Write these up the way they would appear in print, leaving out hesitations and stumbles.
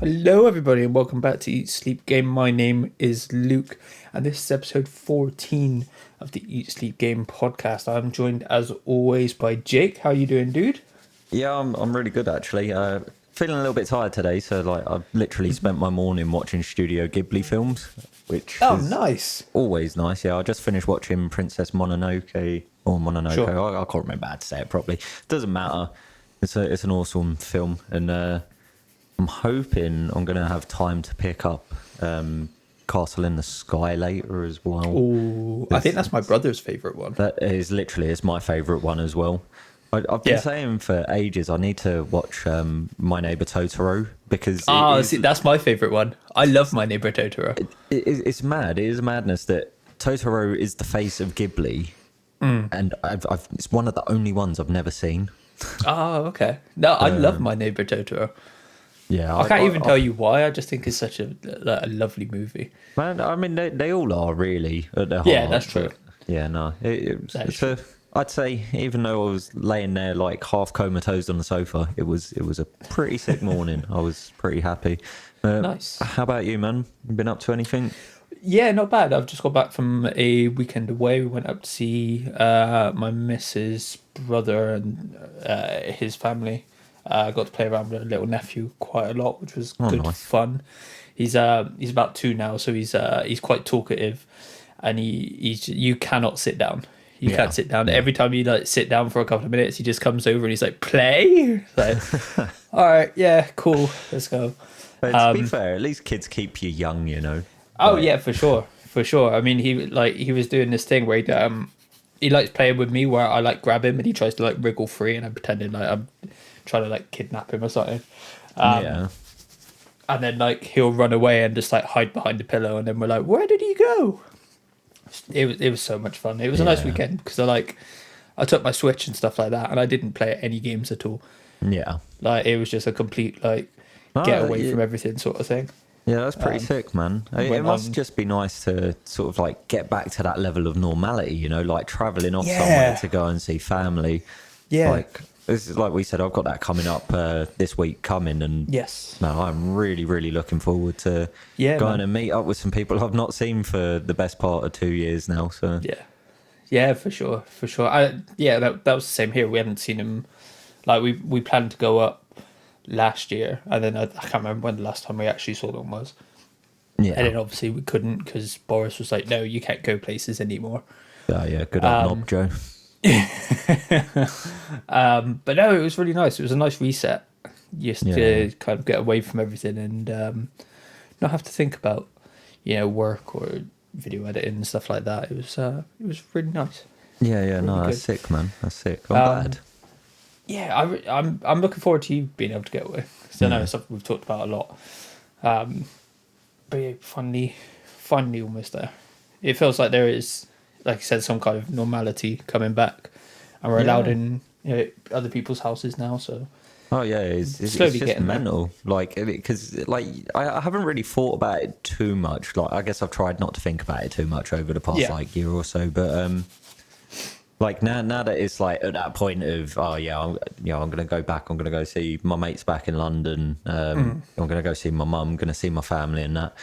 Hello, everybody, and welcome back to Eat Sleep Game. My name is Luke, and this is episode 14 of the Eat Sleep Game podcast. I'm joined, as always, by Jake. How you doing, dude? Yeah, I'm really good actually. Feeling a little bit tired today, so I've literally spent my morning watching Studio Ghibli films, which Oh, is nice. always nice. Yeah, I just finished watching Princess Mononoke or Mononoke. Sure. I can't remember how to say it properly. Doesn't matter. It's an awesome film, and I'm hoping I'm gonna have time to pick up Castle in the Sky later as well. Oh, I think that's my brother's favorite one. That is literally is my favourite one as well. I've been Yeah. saying for ages I need to watch My Neighbor Totoro because See, that's my favorite one. I love My Neighbor Totoro. it's mad. It is madness that Totoro is the face of Ghibli, and it's one of the only ones I've never seen. Oh, okay. No, I love My Neighbor Totoro. Yeah, I can't even tell you why. I just think it's such a lovely movie. man. I mean, they all are really at their heart. Yeah, that's true. but yeah, no, That is it's a. I'd say even though I was laying there like half comatose on the sofa, it was a pretty sick morning. I was pretty happy. Nice. How about you, man? You been up to anything? Yeah, not bad. I've just got back from a weekend away. We went up to see my missus' brother and his family. Got to play around with a little nephew quite a lot, which was good Nice. fun. He's about 2 now, so he's quite talkative, and he's you cannot sit down. You Yeah. can't sit down. Every time you like sit down for a couple of minutes, he just comes over and he's like, "Play." Like, all right, yeah, cool, let's go. But to be fair, at least kids keep you young, you know. Oh Like, yeah, for sure, for sure. I mean, he was doing this thing where he likes playing with me where I like grab him and he tries to like wriggle free and I'm pretending like I'm trying to like kidnap him or something. yeah. And then like he'll run away and just like hide behind the pillow and then we're like, where did he go? It was so much fun. It was a nice Yeah. weekend because I took my Switch and stuff like that and I didn't play any games at all. Yeah. Like it was just a complete like Ah, get away yeah. from everything sort of thing. Yeah, that's pretty sick, man. It went must on- just be nice to sort of like get back to that level of normality, you know, like traveling off Yeah. somewhere to go and see family. Yeah. Like this is like we said, I've got that coming up this week coming, and Yes. no, I'm really, really looking forward to Yeah, going man. and meet up with some people I've not seen for the best part of 2 years now. So Yeah, yeah, for sure, for sure. That was the same here. We hadn't seen him. Like we planned to go up last year, and then I can't remember when the last time we actually saw them was. yeah, And then obviously we couldn't because Boris was like, "No, you can't go places anymore." yeah, good old knob, Joe. But no, it was really nice. It was a nice reset, just Yeah. to kind of get away from everything and not have to think about, work or video editing and stuff like that. It was really nice. Yeah, no, Really that's good. sick, man. That's sick. I'm Um, glad. Yeah, I'm looking forward to you being able to get away. Because I know it's something we've talked about a lot. But yeah, finally almost there. It feels like there is, like I said, some kind of normality coming back, and we're allowed Yeah. in other people's houses now. So Oh yeah, it's Slowly just getting there. mental. Like because like I haven't really thought about it too much. Like I guess I've tried not to think about it too much over the past Yeah. like year or so. But like now that it's like at that point of I'm gonna go back. I'm gonna go see my mates back in London. I'm gonna go see my mum. I'm gonna see my family and that.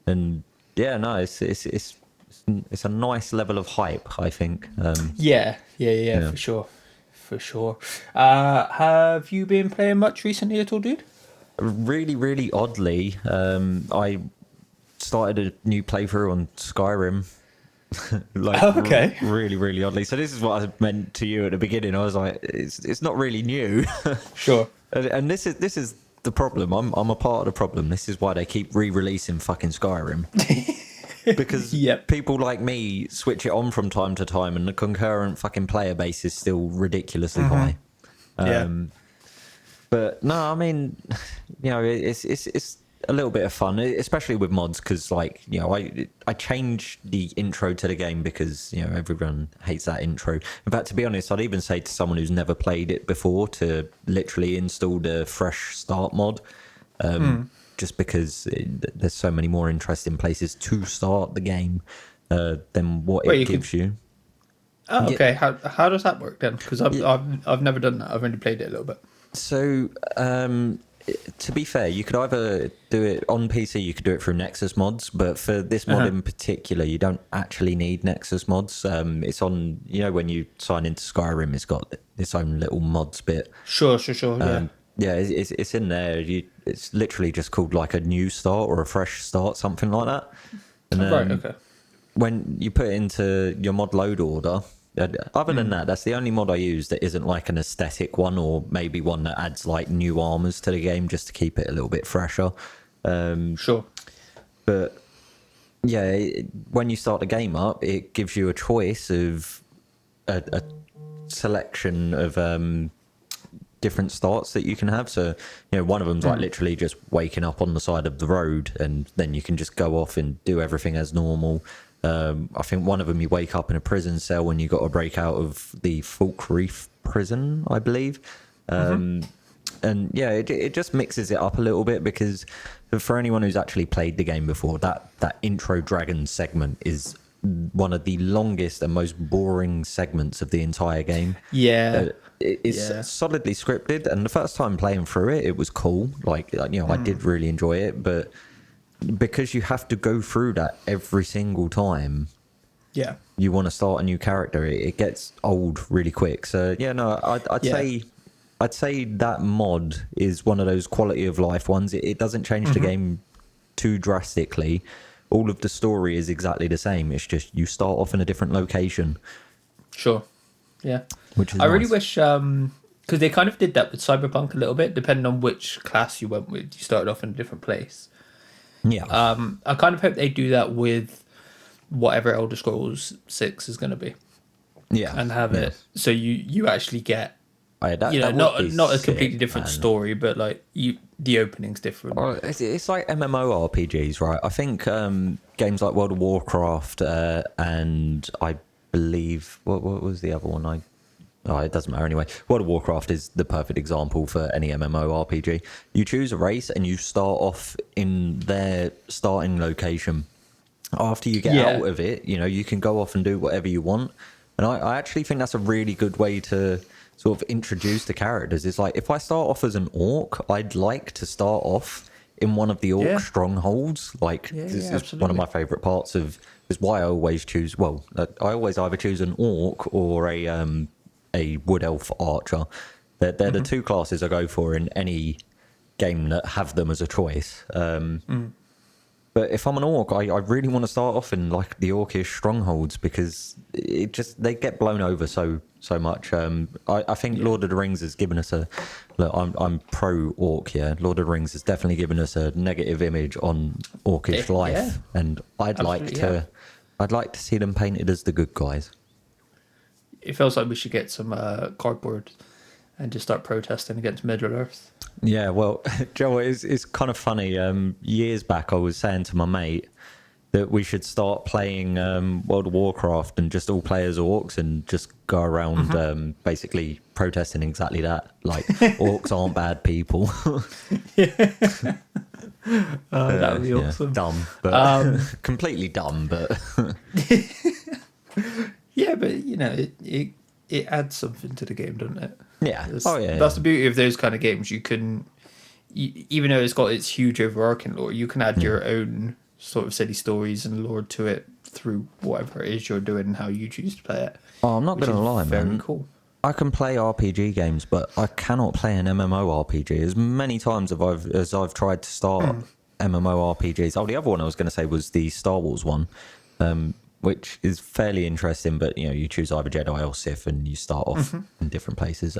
And yeah, no, it's a nice level of hype. I think. yeah, Yeah. for sure. Have you been playing much recently at all, dude? Really, really oddly, I started a new playthrough on Skyrim. Like, Oh, okay. really, really oddly. So this is what I meant to you at the beginning. I was like, it's not really new, Sure. and this is the problem. I'm a part of the problem. This is why they keep re-releasing fucking Skyrim. Because Yep. people like me switch it on from time to time, and the concurrent fucking player base is still ridiculously high. Yeah. But no, I mean, it's a little bit of fun, especially with mods, because I changed the intro to the game because everyone hates that intro. In fact, to be honest, I'd even say to someone who's never played it before to literally install the fresh start mod. Just because there's so many more interesting places to start the game than what Wait, it you gives you. Oh, Yeah. okay. How does that work then? Because I've never done that. I've only played it a little bit. So to be fair, you could either do it on PC, you could do it through Nexus mods, but for this mod in particular, you don't actually need Nexus mods. It's on, when you sign into Skyrim, it's got its own little mods bit. Sure. Yeah, it's in there. It's literally just called like a new start or a fresh start, something like that. And Right, okay. when you put it into your mod load order, other than that, that's the only mod I use that isn't like an aesthetic one, or maybe one that adds like new armors to the game just to keep it a little bit fresher. Sure. But yeah, when you start the game up, it gives you a choice of a selection of different starts that you can have. So one of them's like literally just waking up on the side of the road, and then you can just go off and do everything as normal. I think one of them, you wake up in a prison cell and you got to break out of the Falk Reef prison, I believe. And yeah, it just mixes it up a little bit, because for anyone who's actually played the game before, that intro dragon segment is one of the longest and most boring segments of the entire game. Yeah. It's solidly scripted, and the first time playing through it, it was cool. Like, I did really enjoy it, but because you have to go through that every single time, you want to start a new character, it gets old really quick. So yeah, no, I'd say that mod is one of those quality of life ones. It doesn't change the game too drastically. All of the story is exactly the same. It's just you start off in a different location. Sure. Yeah. Which is I really nice. wish, because they kind of did that with Cyberpunk a little bit, depending on which class you went with. You started off in a different place. Yeah. I kind of hope they do that with whatever Elder Scrolls 6 is going to be. Yeah. And have it so you actually get, That not would be a sick, completely different man. story, but like the opening's different. Well, it's like MMORPGs, right? I think games like World of Warcraft and I believe what was the other one? It doesn't matter anyway. World of Warcraft is the perfect example for any MMORPG. You choose a race and you start off in their starting location. After you get out of it, you can go off and do whatever you want. And I actually think that's a really good way to sort of introduce the characters. It's like, if I start off as an orc, I'd like to start off in one of the orc strongholds. Like, this is one of my favourite parts of, is why I always choose, I always either choose an orc or a wood elf archer. They're the two classes I go for in any game that have them as a choice. But if I'm an orc, I really want to start off in like the orcish strongholds, because they get blown over so much. I think Lord of the Rings has given us I'm pro orc here. Lord of the Rings has definitely given us a negative image on orcish life, and I'd like to see them painted as the good guys. It feels like we should get some cardboard and just start protesting against Middle Earth. Yeah, well, Joe, it's kind of funny. Years back, I was saying to my mate that we should start playing World of Warcraft and just all play as orcs and just go around basically protesting exactly that. Like, orcs aren't bad people. That would be awesome. Dumb, but completely dumb, but... Yeah, but it adds something to the game, doesn't it? Yeah. That's the beauty of those kind of games. You can, even though it's got its huge overarching lore, you can add your own sort of silly stories and lore to it through whatever it is you're doing and how you choose to play it. Oh, I'm not going to lie, man. Very cool. I can play RPG games, but I cannot play an MMORPG. As many times as I've tried to start MMORPGs. Oh, the other one I was going to say was the Star Wars one. Which is fairly interesting, but you choose either Jedi or Sith, and you start off in different places.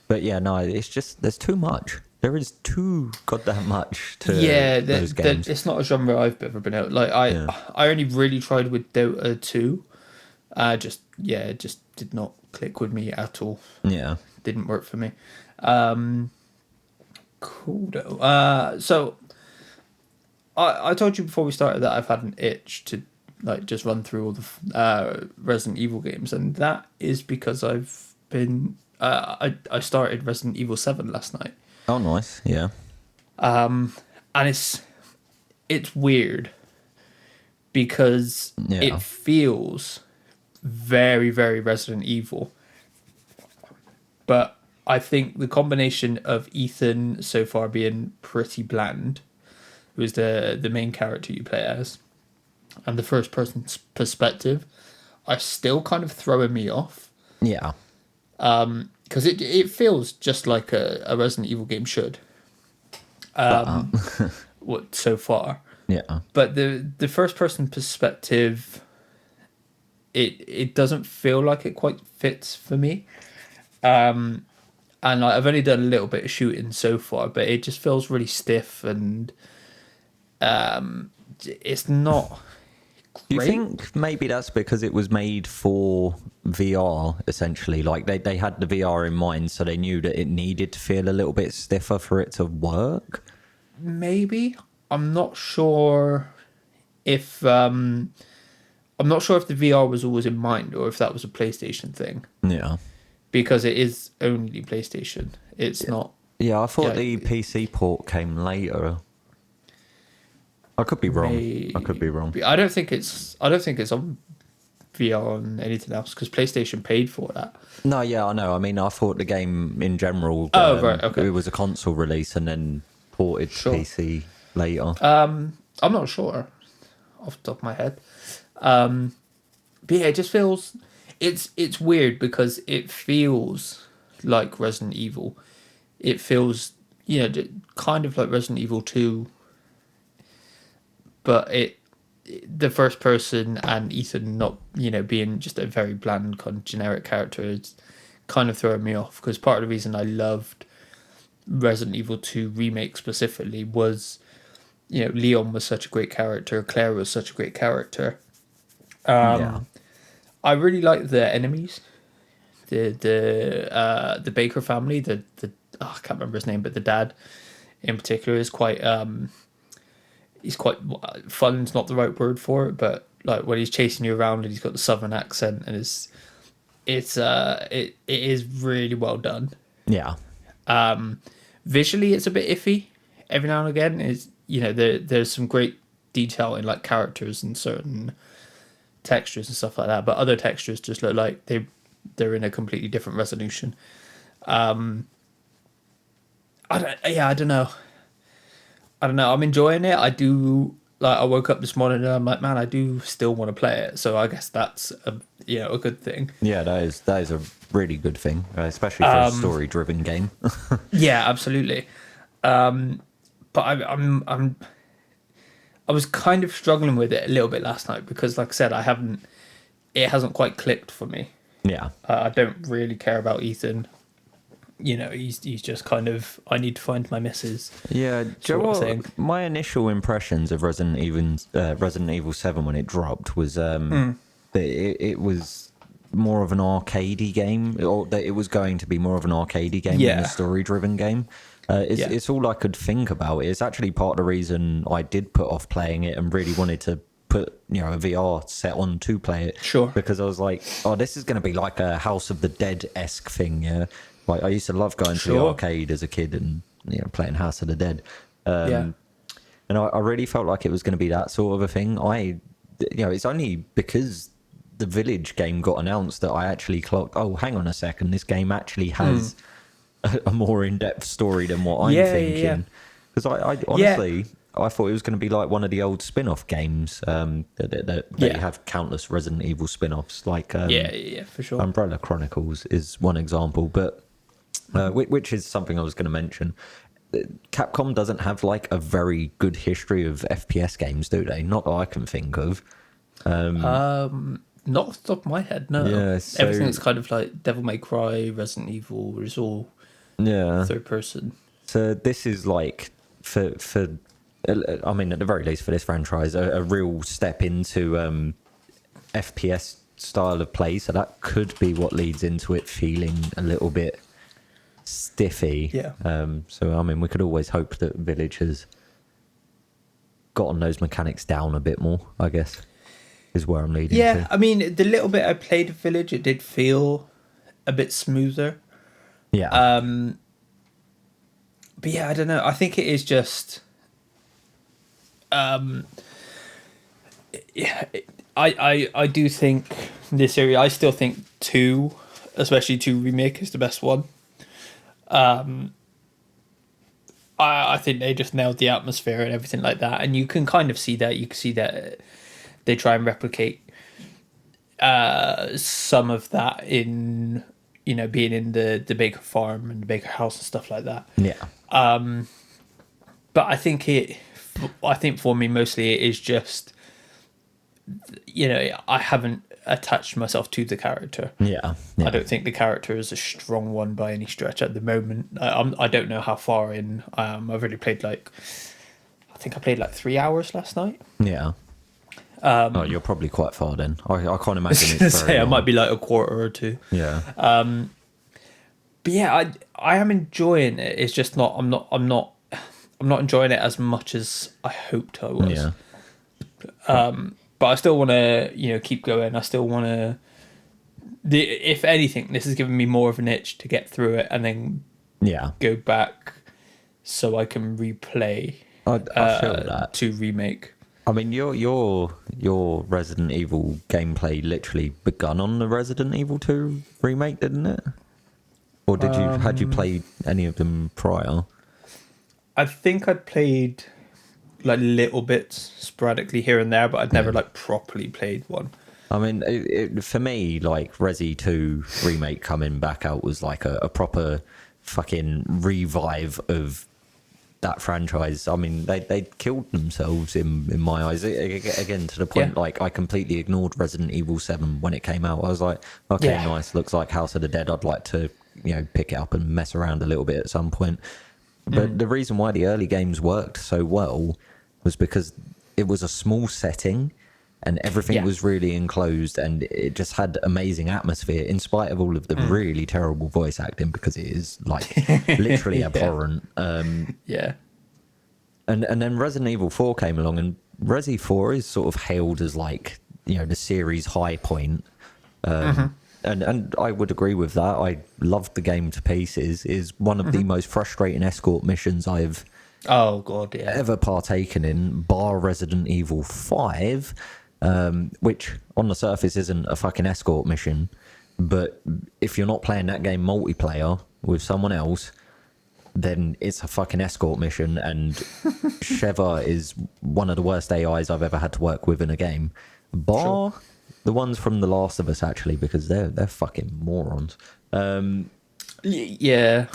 But yeah, no, it's just there's too much. There is too goddamn much to those games. It's not a genre I've ever been out. Like I only really tried with Dota 2. It just did not click with me at all. Yeah, didn't work for me. Cool though. So I told you before we started that I've had an itch to like just run through all the Resident Evil games, and that is because I've been I started Resident Evil 7 last night. Oh, nice. Yeah. And it's weird because it feels very, very Resident Evil, but I think the combination of Ethan so far being pretty bland, who's the main character you play as, and the first person's perspective are still kind of throwing me off. Yeah. Because it feels just like a Resident Evil game should. What so far. Yeah. But the first person perspective, it doesn't feel like it quite fits for me. And like, I've only done a little bit of shooting so far, but it just feels really stiff and it's not great. Do you think maybe that's because it was made for VR, essentially? Like they had the VR in mind, so they knew that it needed to feel a little bit stiffer for it to work? Maybe. I'm not sure if the VR was always in mind or if that was a PlayStation thing. Yeah. Because it is only PlayStation. It's not. Yeah, I thought the PC port came later. I could be wrong. I could be wrong. I don't think it's on VR on anything else because PlayStation paid for that. No, yeah, I know. I mean, I thought the game in general. Right, okay. It was a console release and then ported to PC later. I'm not sure off the top of my head. But yeah, it just feels it's weird because it feels like Resident Evil. It feels kind of like Resident Evil 2, but the first person and Ethan not being just a very bland kind of generic character is kind of throwing me off because part of the reason I loved Resident Evil 2 Remake specifically was Leon was such a great character, Claire was such a great character. I really like the enemies, the Baker family, I can't remember his name, but the dad in particular is quite he's quite fun's not the right word for it, but like when he's chasing you around and he's got the southern accent and it is really well done. Yeah. Visually it's a bit iffy every now and again. There's some great detail in like characters and certain textures and stuff like that, but other textures just look like they're in a completely different resolution. I don't know. I'm enjoying it. I do. Like, I woke up this morning and I'm like, man, I do still want to play it. So I guess that's a good thing. Yeah, that is a really good thing, especially for a story-driven game. Yeah, absolutely. But I was kind of struggling with it a little bit last night because, like I said, it hasn't quite clicked for me. Yeah. I don't really care about Ethan. He's just kind of, I need to find my missus. Yeah, do you know what? My initial impressions of Resident Evil 7 when it dropped was that it was more of an arcadey game, or that it was going to be more of an arcadey game than a story-driven game. It's all I could think about. It's actually part of the reason I did put off playing it and really wanted to put a VR set on to play it. Sure. Because I was like, oh, this is going to be like a House of the Dead-esque thing, yeah? Like, I used to love going to the arcade as a kid and playing House of the Dead. And I really felt like it was going to be that sort of a thing. It's only because the Village game got announced that I actually clocked, oh, hang on a second, this game actually has a more in-depth story than what I'm thinking. Because I honestly, I thought it was going to be like one of the old spin-off games that have countless Resident Evil spin-offs, like for sure. Umbrella Chronicles is one example, but which is something I was going to mention. Capcom doesn't have like a very good history of FPS games, do they? Not that I can think of. Not off the top of my head, no. Yeah, so, everything's kind of like Devil May Cry, Resident Evil is all third person. So this is like for I mean, at the very least for this franchise, a real step into FPS style of play. So that could be what leads into it feeling a little bit stiffy. Yeah. So I mean, we could always hope that Village has gotten those mechanics down a bit more, I guess, is where I'm leading to. Yeah, I mean, the little bit I played of Village, it did feel a bit smoother. Yeah. But yeah, I don't know. I think it is just I do think this area, I still think 2, especially 2 Remake, is the best one. I think they just nailed the atmosphere and everything like that, and you can kind of see that. You can see that they try and replicate some of that in, you know, being in the Baker farm and the Baker house and stuff like that. Yeah. But I think for me mostly it is just, you know, I haven't attached myself to the character. Yeah. I don't think the character is a strong one by any stretch at the moment. I don't know how far in. I've already played I think I played 3 hours last night. Yeah. Oh, you're probably quite far then. I can't imagine it's very I long. might be a quarter or two. Yeah. But yeah, I am enjoying it. It's just not. I'm not enjoying it as much as I hoped I was. Yeah. But I still want to, you know, keep going. I still want to. If anything, this has given me more of an itch to get through it and then Yeah. go back so I can replay. I feel that. To remake. I mean, your Resident Evil gameplay literally begun on the Resident Evil 2 remake, didn't it? Or had you played any of them prior? I think I'd played little bits sporadically here and there, but I'd never properly played one. I mean, for me, Resi 2 remake coming back out was a proper fucking revive of that franchise. I mean, they killed themselves in my eyes. Again, to the point, I completely ignored Resident Evil 7 when it came out. I was like, okay, nice, looks like House of the Dead. I'd like to, you know, pick it up and mess around a little bit at some point. But the reason why the early games worked so well was because it was a small setting and everything was really enclosed and it just had amazing atmosphere in spite of all of the really terrible voice acting, because it is literally abhorrent. And then Resident Evil 4 came along, and Resi 4 is sort of hailed as you know, the series high point. And I would agree with that. I loved the game to pieces. Is one of the most frustrating escort missions I've ever partaken in, bar Resident Evil 5, which on the surface isn't a fucking escort mission, but if you're not playing that game multiplayer with someone else, then it's a fucking escort mission, and Sheva is one of the worst AIs I've ever had to work with in a game, bar the ones from The Last of Us, actually, because they're fucking morons. Yeah.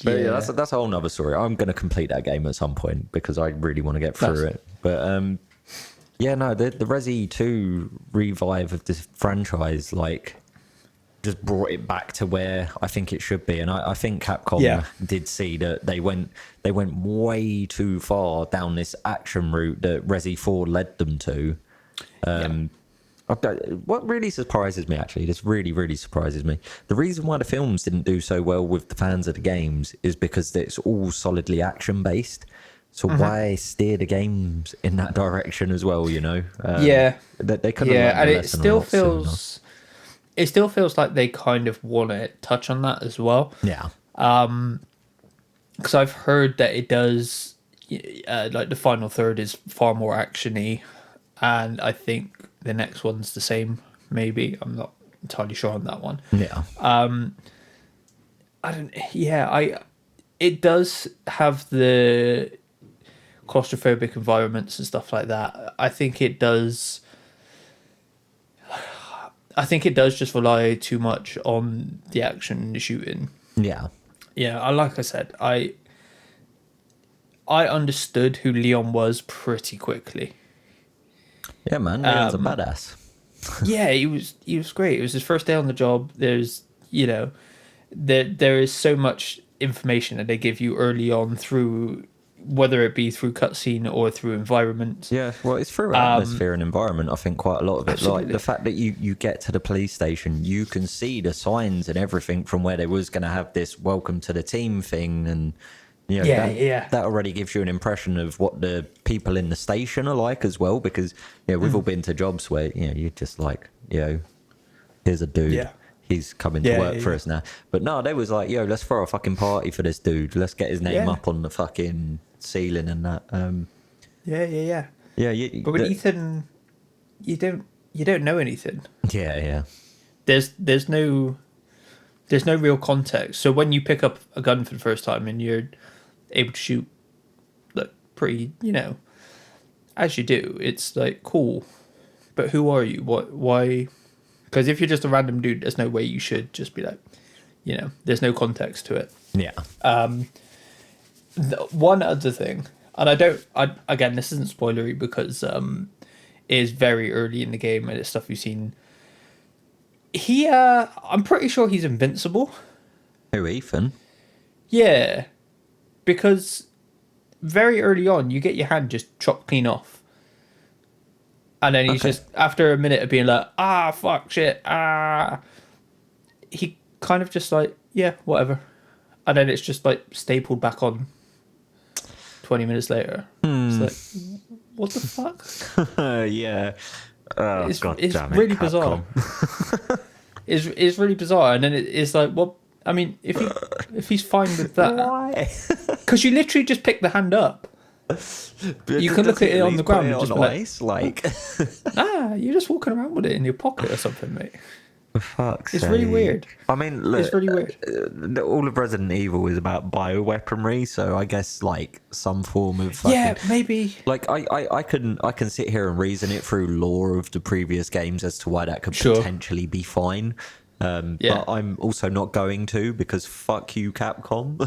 But yeah, that's a whole nother story. I'm going to complete that game at some point because I really want to get through it. But yeah, no, the Resi 2 revive of this franchise, just brought it back to where I think it should be. And I think Capcom did see that they went way too far down this action route that Resi 4 led them to. What really surprises me, actually, this really, really surprises me. The reason why the films didn't do so well with the fans of the games is because it's all solidly action-based. So why steer the games in that direction as well, you know? They could have learned and the it lesson still a lot sooner. feels like they kind of want to touch on that as well. Yeah. Because I've heard that it does, the final third is far more actiony, and I think the next one's the same. Maybe I'm not entirely sure on that one. Yeah. It does have the claustrophobic environments and stuff like that. I think it does just rely too much on the action and the shooting. Yeah. Yeah, like I said, I understood who Leon was pretty quickly. Yeah, man, Leon's a badass. Yeah, he was great. It was his first day on the job. There's, you know, there is so much information that they give you early on, through whether it be through cutscene or through environment. Yeah, well, it's through atmosphere and environment, I think, quite a lot of it. Absolutely. The fact that you get to the police station, you can see the signs and everything from where they was going to have this welcome to the team thing, and you know, that already gives you an impression of what the people in the station are like as well, because you know, we've all been to jobs where, you know, you're just like, you know, here's a dude, he's coming to work for us now. But no, they was like, yo, let's throw a fucking party for this dude, let's get his name up on the fucking ceiling and that. But with Ethan, you don't know anything. Yeah. There's no there's no real context. So when you pick up a gun for the first time and you're able to shoot, like, pretty, as you do, it's like cool. But who are you? What? Why? Because if you're just a random dude, there's no way you should just be like, there's no context to it. Yeah. One other thing, and again, this isn't spoilery because it is very early in the game and it's stuff you've seen. I'm pretty sure he's invincible. Who, Ethan? Yeah, because very early on, you get your hand just chopped clean off. And then he's just, after a minute of being like, fuck, shit, he kind of just like, yeah, whatever. And then it's just like stapled back on 20 minutes later. It's like, what the fuck? Yeah. Oh, it's damn really it, bizarre. It's really bizarre. And then it's like, well, I mean, if he's fine with that. Why? Because you literally just pick the hand up. You can look at it on the ground and just be ice, like you're just walking around with it in your pocket or something, mate. For fuck's It's sake. really weird. I mean, look, It's really weird. All of Resident Evil is about bioweaponry, so I guess like some form of fucking, Yeah, maybe. like I can sit here and reason it through lore of the previous games as to why that could Sure. potentially be fine. But I'm also not going to, because fuck you, Capcom.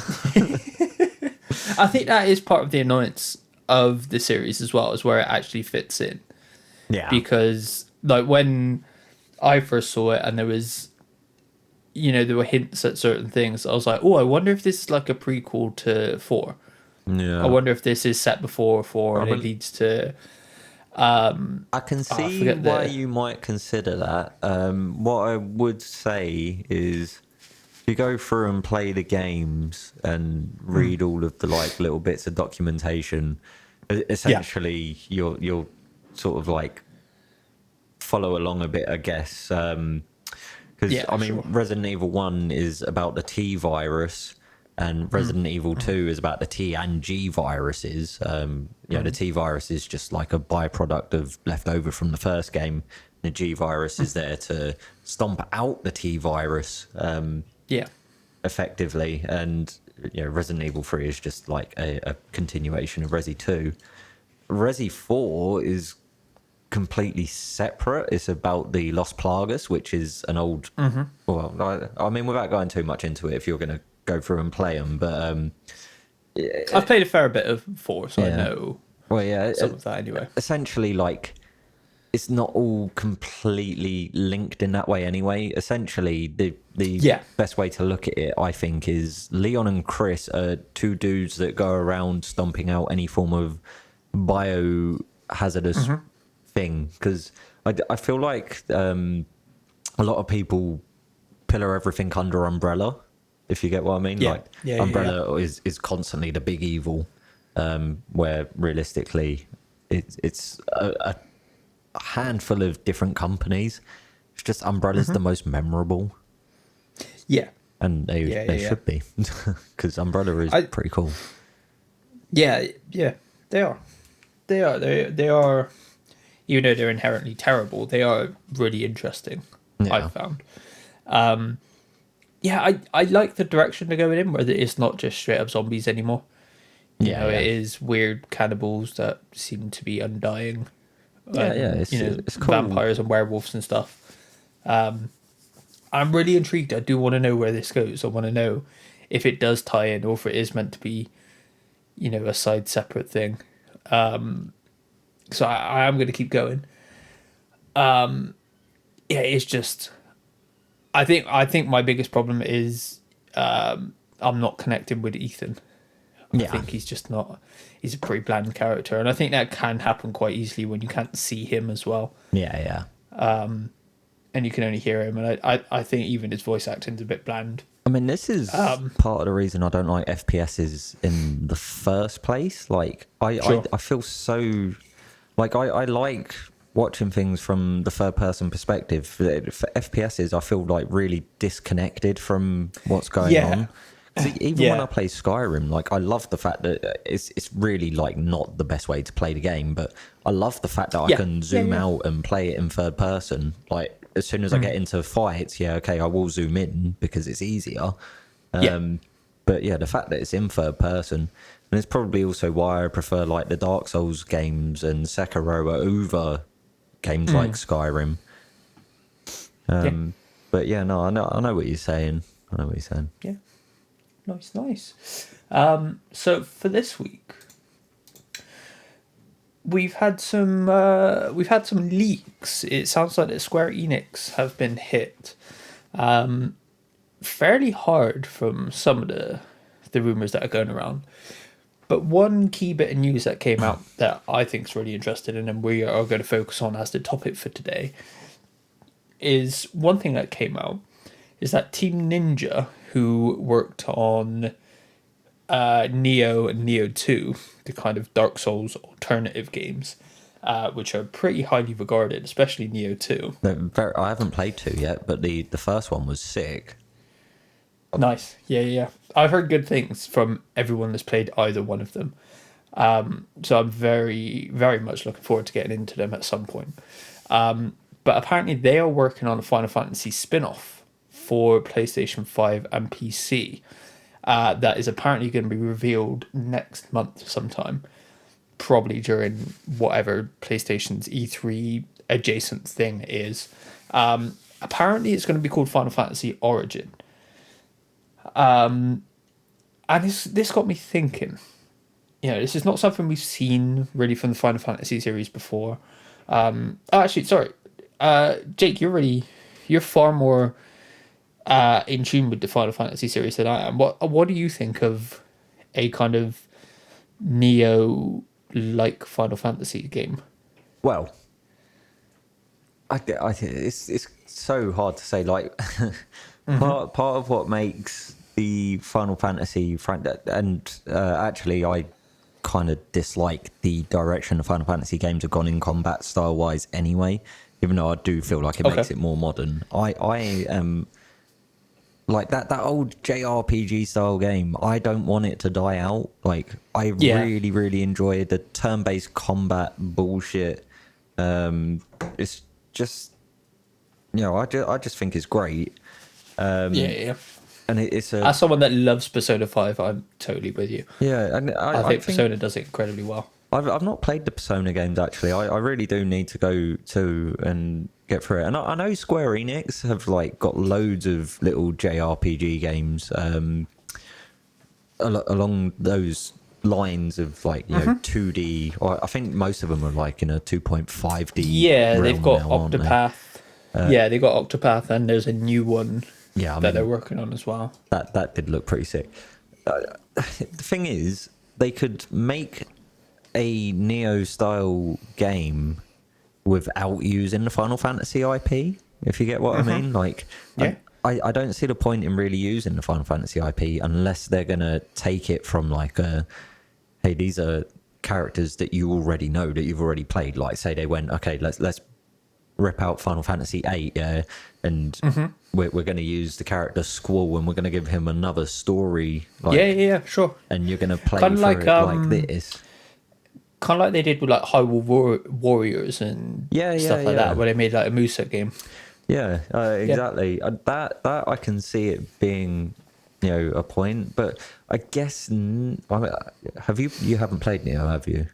I think that is part of the annoyance of the series as well, is where it actually fits in. Yeah. Because like when I first saw it and there was, there were hints at certain things, I was like, oh, I wonder if this is like a prequel to 4. Yeah. I wonder if this is set before 4 and it leads to... I can see why you might consider that. What I would say is, if you go through and play the games and read all of the like little bits of documentation, essentially you'll sort of like follow along a bit, I guess. Because Resident Evil 1 is about the T virus, and Resident Evil 2 is about the T and G viruses. The T virus is just like a byproduct of leftover from the first game. The G virus is there to stomp out the T virus. Effectively, and Resident Evil 3 is just like a continuation of Resi 2. Resi 4 is completely separate. It's about the Los Plagas, which is an old... Well, I mean, without going too much into it, if you're going to go through and play them, but... I've played a fair bit of 4, so I know some of that anyway. Essentially, like, it's not all completely linked in that way anyway. Essentially, the best way to look at it, I think, is Leon and Chris are two dudes that go around stomping out any form of biohazardous thing. Because I feel like a lot of people pillar everything under Umbrella, if you get what I mean. Umbrella is constantly the big evil, where realistically it's a handful of different companies. It's just Umbrella's the most memorable. Yeah. And they should be, because Umbrella is pretty cool. Yeah, they are. They are, even though they're inherently terrible, they are really interesting, I've found. I like the direction they're going in, where it's not just straight up zombies anymore. It is weird cannibals that seem to be undying. It's cool. Vampires and werewolves and stuff. I'm really intrigued. I do want to know where this goes. I want to know if it does tie in, or if it is meant to be, a side separate thing. So I am going to keep going. It's just, I think my biggest problem is I'm not connecting with Ethan. I think he's just not. He's a pretty bland character, and I think that can happen quite easily when you can't see him as well. And you can only hear him, and I think even his voice acting's a bit bland. I mean, this is part of the reason I don't like FPSs in the first place. Like, I feel so... Like, I like watching things from the third-person perspective. For FPSs, I feel, like, really disconnected from what's going on. Even when I play Skyrim, like, I love the fact that it's really, like, not the best way to play the game, but I love the fact that I can zoom out and play it in third person. Like, as soon as I get into fights, yeah, okay, I will zoom in because it's easier. But yeah, the fact that it's in third person, and it's probably also why I prefer like the Dark Souls games and Sekiro over games like Skyrim. But yeah, no, I know what you're saying. I know what you're saying. Yeah. Nice. So for this week, we've had some leaks. It sounds like that Square Enix have been hit fairly hard from some of the rumors that are going around. But one key bit of news that came out that I think is really interesting, and then we are going to focus on as the topic for today, is one thing that came out is that Team Ninja, who worked on Nioh and Nioh 2, the kind of Dark Souls alternative games, which are pretty highly regarded, especially Nioh 2. I haven't played 2 yet, but the first one was sick. Nice. Yeah. I've heard good things from everyone that's played either one of them. So I'm very, very much looking forward to getting into them at some point. But apparently they are working on a Final Fantasy spin-off for PlayStation 5 and PC. That is apparently going to be revealed next month sometime. Probably during whatever PlayStation's E3 adjacent thing is. Apparently it's going to be called Final Fantasy Origin. And this got me thinking. This is not something we've seen really from the Final Fantasy series before. Actually, sorry. Jake, you're far more in tune with the Final Fantasy series than I am. What do you think of a kind of Neo-like Final Fantasy game? Well, I think it's so hard to say. Like, part of what makes the Final Fantasy and actually, I kind of dislike the direction the Final Fantasy games have gone in combat style wise. Anyway, even though I do feel like it makes it more modern, I am like that old JRPG style game. I don't want it to die out. Like, I really, really enjoy the turn-based combat bullshit. It's just, I just think it's great. Yeah. And it's as someone that loves Persona 5, I'm totally with you. Yeah, and I think Persona does it incredibly well. I've not played the Persona games actually. I really do need to go to and get through it. And I know Square Enix have like got loads of little JRPG games along those lines of like 2D. Or I think most of them are like in a 2.5D. Yeah, they've got Octopath. They got Octopath, and there's a new one. That they're working on as well. That did look pretty sick. The thing is, they could make a Neo style game without using the Final Fantasy IP, if you get what I mean. Like, I don't see the point in really using the Final Fantasy IP unless they're gonna take it from like hey, these are characters that you already know, that you've already played. Like, say they went, okay, let's rip out Final Fantasy 8, and we're going to use the character Squall, and we're going to give him another story. Like, sure. And you're going to play kind of like this. Kind of like they did with like Hyrule Warriors and stuff like that, where they made like a Musa game. Yeah, exactly. That I can see it being, a point. But I guess you haven't played Nioh, have you?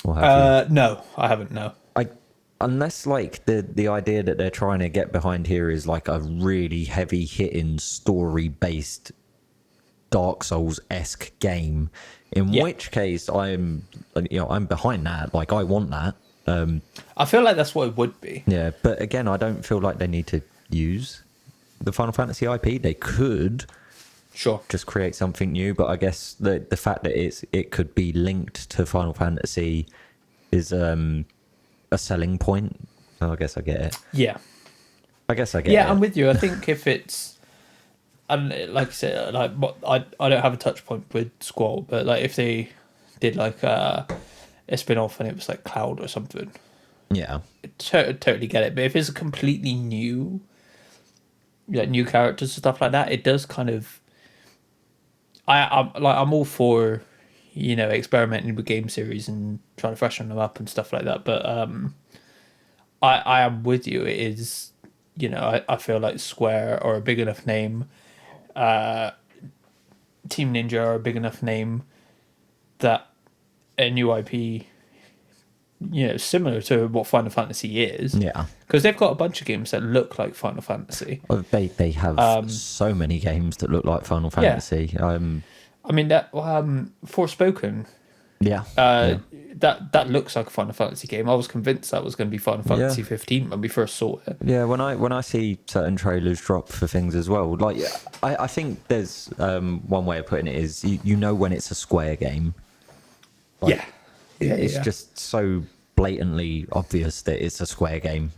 Or have you? No, I haven't. No. Unless like the idea that they're trying to get behind here is like a really heavy hitting story based Dark Souls-esque game, in which case I'm behind that. Like, I want that. I feel like that's what it would be. Yeah, but again, I don't feel like they need to use the Final Fantasy IP. They could just create something new, but I guess the fact that it could be linked to Final Fantasy is a selling point. So I guess I get it. Yeah. I guess I get it. Yeah, I'm with you. I think if it's, and like I said, like I don't have a touch point with Squall, but like if they did like a spin-off and it was like Cloud or something, totally get it. But if it's a completely new, like new characters and stuff like that, it does kind of. I'm all for, experimenting with game series and trying to freshen them up and stuff like that. But I am with you. It is, I feel like Square or a big enough name, Team Ninja are a big enough name that a new IP, similar to what Final Fantasy is. Yeah. Because they've got a bunch of games that look like Final Fantasy. They have so many games that look like Final Fantasy. I mean that Forspoken. Yeah. That looks like a Final Fantasy game. I was convinced that was going to be Final Fantasy 15 when we first saw it. Yeah, when I see certain trailers drop for things as well, like I think there's one way of putting it is you know when it's a Square game. Like, it's just so blatantly obvious that it's a Square game,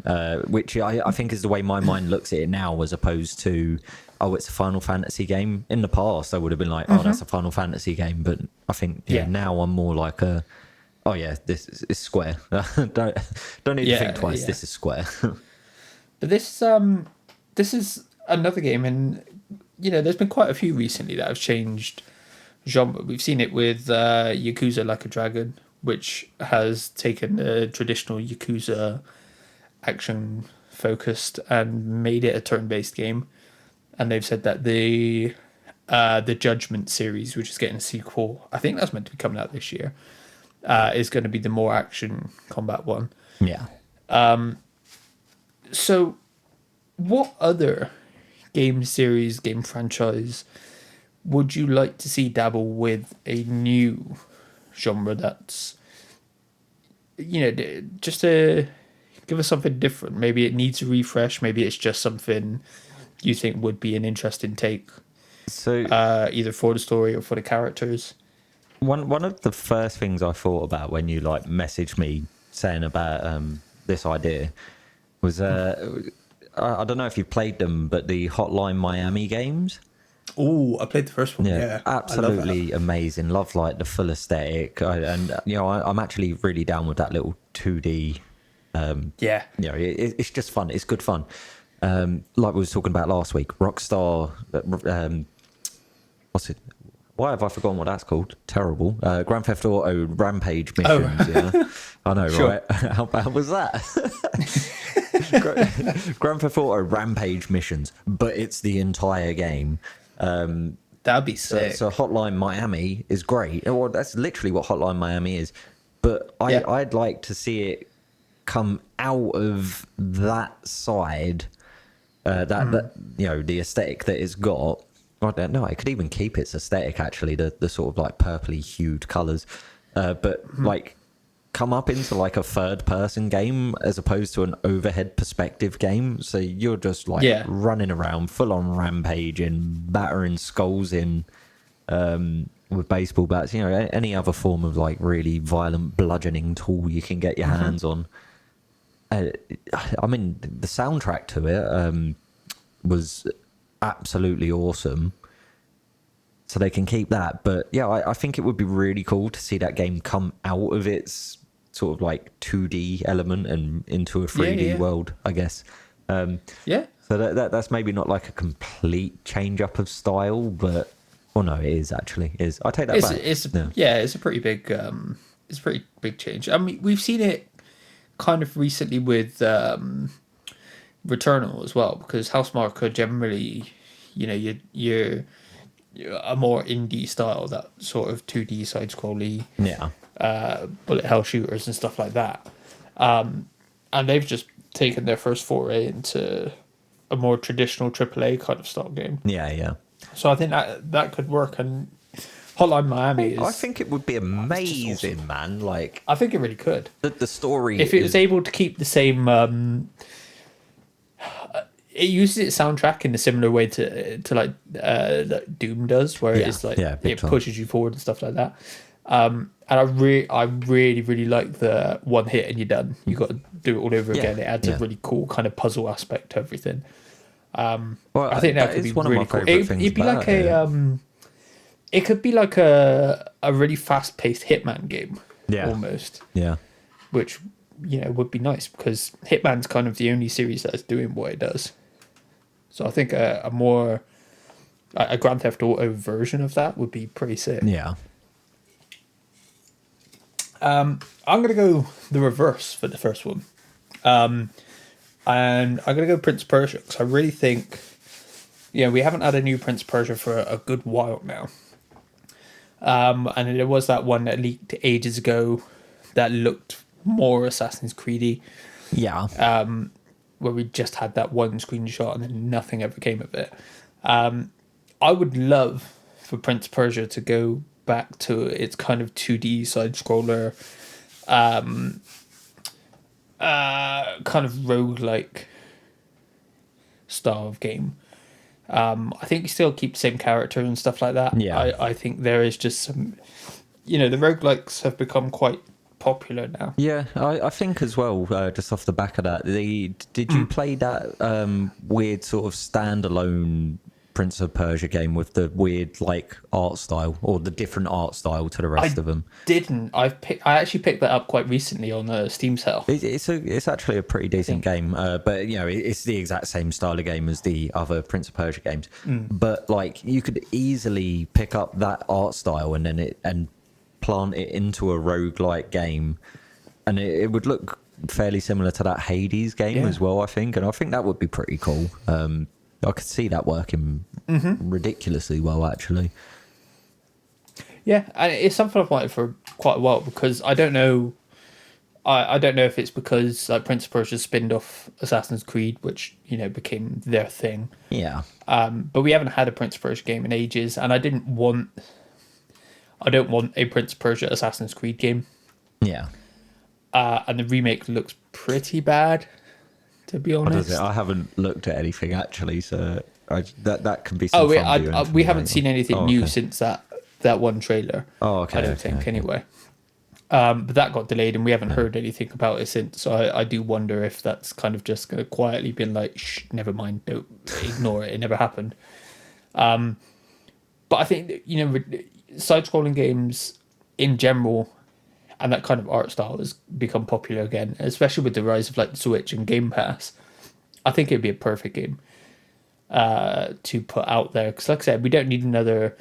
which I think is the way my mind looks at it now, as opposed to, oh, it's a Final Fantasy game. In the past, I would have been like, oh, that's a Final Fantasy game, but I think now I'm more like oh yeah, this is Square. don't need to think twice. This is Square. But this is another game, and there's been quite a few recently that have changed genre. We've seen it with Yakuza Like a Dragon, which has taken the traditional Yakuza action focused and made it a turn-based game. And they've said that the Judgment series, which is getting a sequel, I think that's meant to be coming out this year, is going to be the more action combat one. Yeah. So what other game series, game franchise would you like to see dabble with a new genre that's, just to give us something different? Maybe it needs a refresh. Maybe it's just something you think would be an interesting take. So either for the story or for the characters. One of the first things I thought about when you messaged me saying about this idea was I don't know if you've played them, but the Hotline Miami games. Oh, I played the first one. Yeah, absolutely amazing. Love the full aesthetic, I'm actually really down with that little 2D. It's just fun. It's good fun. Like we was talking about last week, Rockstar. What's it? Why have I forgotten what that's called? Terrible. Grand Theft Auto Rampage missions. Oh. Yeah, I know, sure. Right? How bad was that? Grand Theft Auto Rampage missions, but it's the entire game. That'd be sick. So Hotline Miami is great. Well, that's literally what Hotline Miami is. But I'd like to see it come out of that side, that the aesthetic that it's got. I don't know. It could even keep its aesthetic, actually, the sort of purpley hued colours, but come up into a third person game as opposed to an overhead perspective game. So you're just running around full on rampaging, battering skulls in with baseball bats. Any other form of really violent bludgeoning tool you can get your hands on. I mean, the soundtrack to it was absolutely awesome, so they can keep that. But I think it would be really cool to see that game come out of its sort of 2D element and into a 3D world, I guess. So that's maybe not a complete change up of style, but no, it is actually. I take that back. It's a pretty big change. I mean, we've seen it kind of recently with Returnal as well, because Housemarque generally, you're a more indie style, that sort of 2D side scrolly, bullet hell shooters and stuff like that, and they've just taken their first foray into a more traditional AAA kind of style game. So I think that could work. And Hotline Miami I think it would be amazing, awesome. Man. I think it really could. The story, if it was able to keep the same. It uses its soundtrack in a similar way to that Doom does, where it's it pushes you forward and stuff like that. And I really like the one hit and you're done. You got to do it all over again. It adds a really cool kind of puzzle aspect to everything. I think that could be really cool. It'd be like it could be like a really fast paced Hitman game, almost. Which would be nice, because Hitman's kind of the only series that's doing what it does. So I think a Grand Theft Auto version of that would be pretty sick. I'm going to go the reverse for the first one. And I'm going to go Prince of Persia because I really think, we haven't had a new Prince of Persia for a good while now. And there was that one that leaked ages ago that looked more Assassin's Creedy, Yeah. where we just had that one screenshot and then nothing ever came of it. I would love for Prince of Persia to go back to its kind of 2D side scroller, kind of roguelike style of game. I think you still keep the same character and stuff like that. Yeah. I think there is just some, the roguelikes have become quite popular now. Yeah, I think as well, just off the back of that, did you play that weird sort of standalone Prince of Persia game with the weird like art style, or the different art style to the rest of them? Didn't. I actually picked that up quite recently on a Steam sale. It's actually a pretty decent game, but it's the exact same style of game as the other Prince of Persia games. But like you could easily pick up that art style and plant it into a roguelike game, and it would look fairly similar to that Hades game as well, I think, and I think that would be pretty cool. I could see that working ridiculously well, actually. Yeah, and it's something I've wanted for quite a while because I don't know. I don't know if it's because like Prince of Persia spinned off Assassin's Creed, which became their thing. Yeah. But we haven't had a Prince of Persia game in ages, and I don't want a Prince of Persia Assassin's Creed game. Yeah. And the remake looks pretty bad, to be honest. I haven't looked at anything actually, so that can be some fun. We haven't seen anything new since that one trailer. Oh, okay. I don't think anyway. But that got delayed, and we haven't heard anything about it since. So I do wonder if that's kind of just going to quietly been like, shh, never mind, don't ignore it. It never happened. But I think side-scrolling games in general and that kind of art style has become popular again, especially with the rise of like the Switch and Game Pass. I think it'd be a perfect game to put out there because, like I said, we don't need another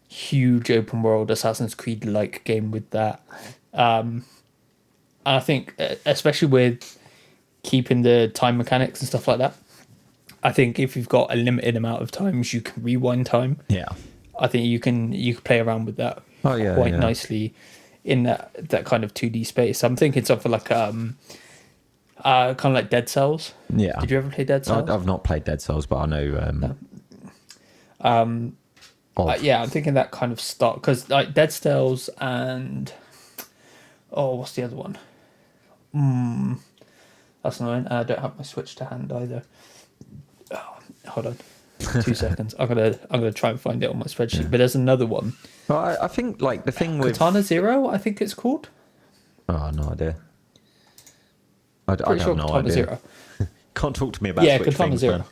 huge open world Assassin's Creed like game with that. And I think, especially with keeping the time mechanics and stuff like that, I think if you've got a limited amount of times you can rewind time. Yeah. I think you can play around with that quite nicely in that kind of 2D space. I'm thinking something like kind of like Dead Cells. Yeah. Did you ever play Dead Cells? I've not played Dead Cells, but I know. Yeah, I'm thinking that kind of start because like Dead Cells and what's the other one? That's annoying. I don't have my Switch to hand either. Oh, hold on. 2 seconds. I'm gonna try and find it on my spreadsheet. Yeah. But there's another one. Well, I think like the thing with Katana Zero, I think it's called. Oh, no idea. I have no Katana idea. Zero. Can't talk to me about Switch Katana Zero.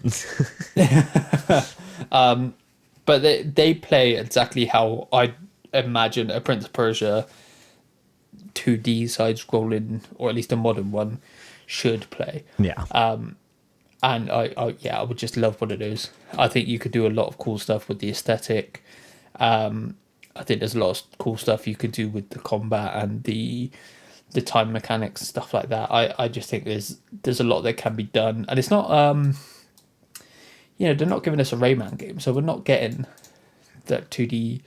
But they play exactly how I imagine a Prince of Persia 2D side-scrolling, or at least a modern one, should play. Yeah. And I would just love one of those. I think you could do a lot of cool stuff with the aesthetic. I think there's a lot of cool stuff you could do with the combat and the time mechanics and stuff like that. I just think there's a lot that can be done, and it's not they're not giving us a Rayman game, so we're not getting that 2D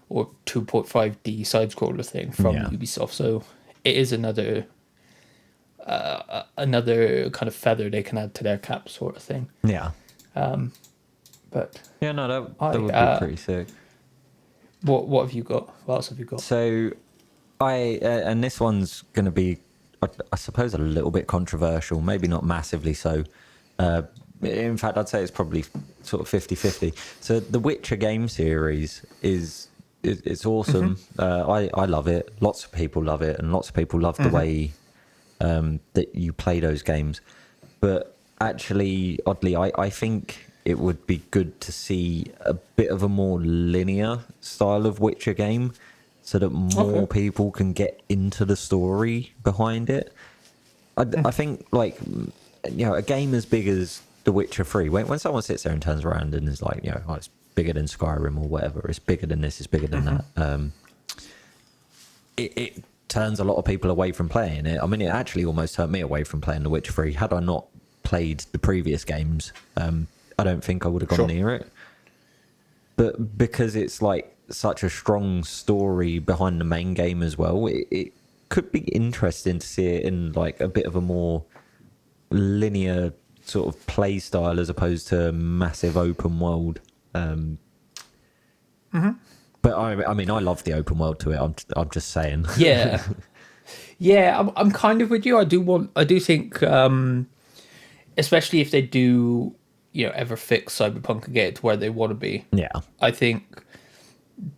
or 2.5D side scroller thing from Ubisoft. So it is another kind of feather they can add to their cap, sort of thing. Yeah. But yeah, no, that would be pretty sick. What have you got? What else have you got? So, and this one's going to be, I suppose, a little bit controversial. Maybe not massively so. In fact, I'd say it's probably sort of 50-50. So, the Witcher game series it's awesome. I love it. Lots of people love it, and lots of people love the way that you play those games. But actually, oddly, I think it would be good to see a bit of a more linear style of Witcher game so that more people can get into the story behind it. I think, like, a game as big as The Witcher 3, when someone sits there and turns around and is like, it's bigger than Skyrim or whatever, it's bigger than this, it's bigger than that. It turns a lot of people away from playing it. I mean, it actually almost turned me away from playing The Witcher 3. Had I not played the previous games, I don't think I would have gone near it. But because it's like such a strong story behind the main game as well, it could be interesting to see it in like a bit of a more linear sort of play style as opposed to a massive open world. But I mean, I love the open world to it. I'm just saying. Yeah, yeah. I'm kind of with you. I do think, especially if they do, ever fix Cyberpunk and get it to where they want to be. Yeah. I think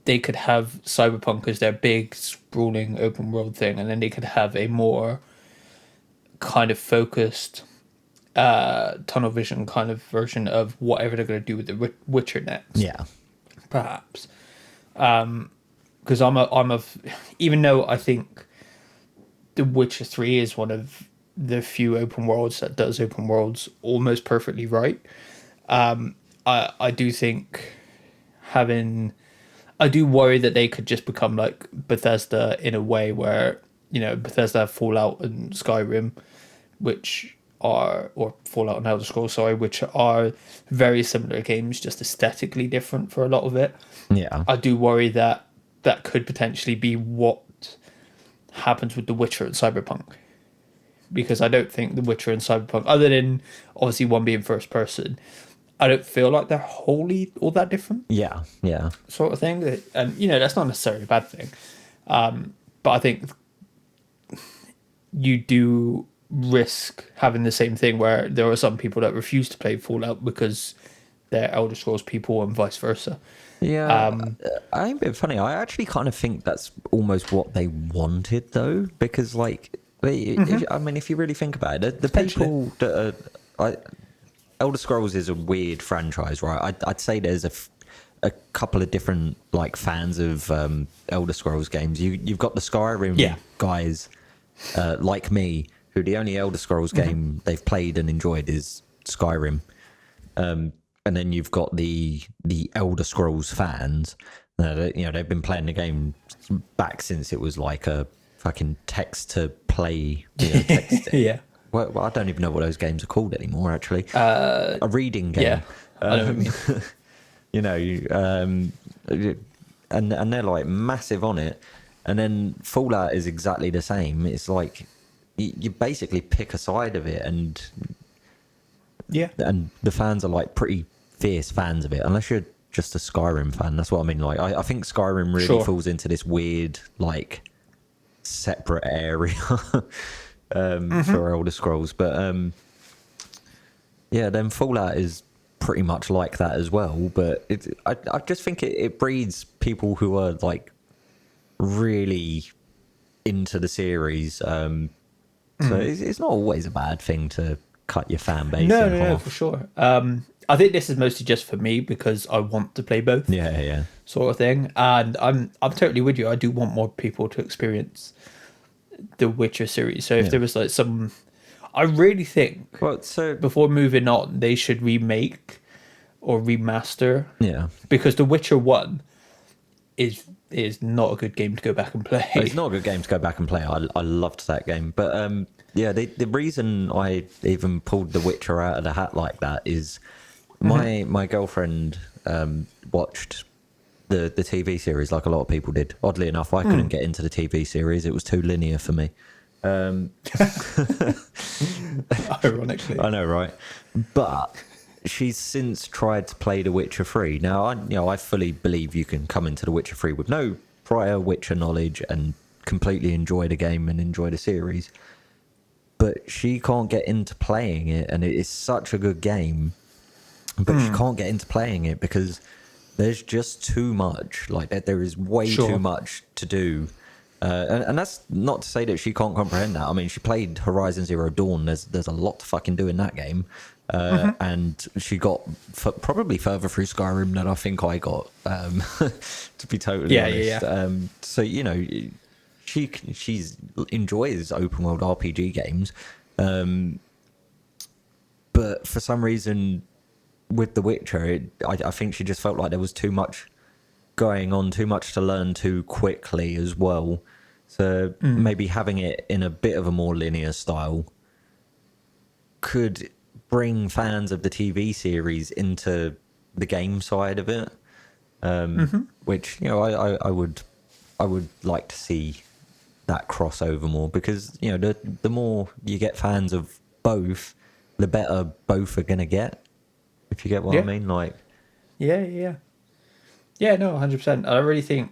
they could have Cyberpunk as their big sprawling open world thing, and then they could have a more kind of focused tunnel vision kind of version of whatever they're going to do with the Witcher next. Yeah. Perhaps. Because even though I think The Witcher 3 is one of the few open worlds that does open worlds almost perfectly right, I do think I do worry that they could just become like Bethesda in a way where, Bethesda have Fallout and Skyrim, or Fallout and Elder Scrolls, which are very similar games, just aesthetically different for a lot of it. Yeah. I do worry that could potentially be what happens with The Witcher and Cyberpunk. Because I don't think The Witcher and Cyberpunk, other than obviously one being first person, I don't feel like they're wholly all that different. Yeah, yeah. Sort of thing. And, that's not necessarily a bad thing. But I think you do risk having the same thing where there are some people that refuse to play Fallout because they're Elder Scrolls people and vice versa. Yeah, I'm a bit funny. I actually kind of think that's almost what they wanted, though, because, like, if you really think about it, the people that are... Elder Scrolls is a weird franchise, right? I'd say there's a couple of different, like, fans of Elder Scrolls games. You've got the Skyrim guys, like me, who the only Elder Scrolls game they've played and enjoyed is Skyrim. And then you've got the Elder Scrolls fans. They've been playing the game back since it was like a fucking text to play. Text. Yeah. Well, I don't even know what those games are called anymore. Actually, a reading game. Yeah. I know what you mean. And they're like massive on it. And then Fallout is exactly the same. It's like you basically pick a side of it, and the fans are like pretty fierce fans of it, unless you're just a Skyrim fan. That's what I mean. Like, I think Skyrim really falls into this weird, like, separate area for Elder Scrolls. But then Fallout is pretty much like that as well. But I just think it breeds people who are like really into the series. So it's not always a bad thing to cut your fan base in half. No, for sure. I think this is mostly just for me because I want to play both. Yeah. Sort of thing. And I'm totally with you. I do want more people to experience the Witcher series. So if there was like I really think before moving on, they should remake or remaster. Yeah. Because The Witcher 1 is not a good game to go back and play. It's not a good game to go back and play. I loved that game. But the reason I even pulled The Witcher out of the hat like that is my girlfriend watched the TV series like a lot of people did. Oddly enough, I couldn't get into the TV series. It was too linear for me. Ironically. I know, right? But she's since tried to play The Witcher 3. Now, I fully believe you can come into The Witcher 3 with no prior Witcher knowledge and completely enjoy the game and enjoy the series. But she can't get into playing it, and it is such a good game. But she can't get into playing it because there's just too much. Like, there is way too much to do. And that's not to say that she can't comprehend that. I mean, she played Horizon Zero Dawn. There's a lot to fucking do in that game. And she got probably further through Skyrim than I think I got, to be totally honest. Yeah. So, she enjoys open world RPG games. But for some reason, with The Witcher, I think she just felt like there was too much going on, too much to learn too quickly as well. So maybe having it in a bit of a more linear style could bring fans of the TV series into the game side of it, which I would like to see that crossover more, because the more you get fans of both, the better both are gonna get. If you get what I mean, like yeah, no, 100%. I really think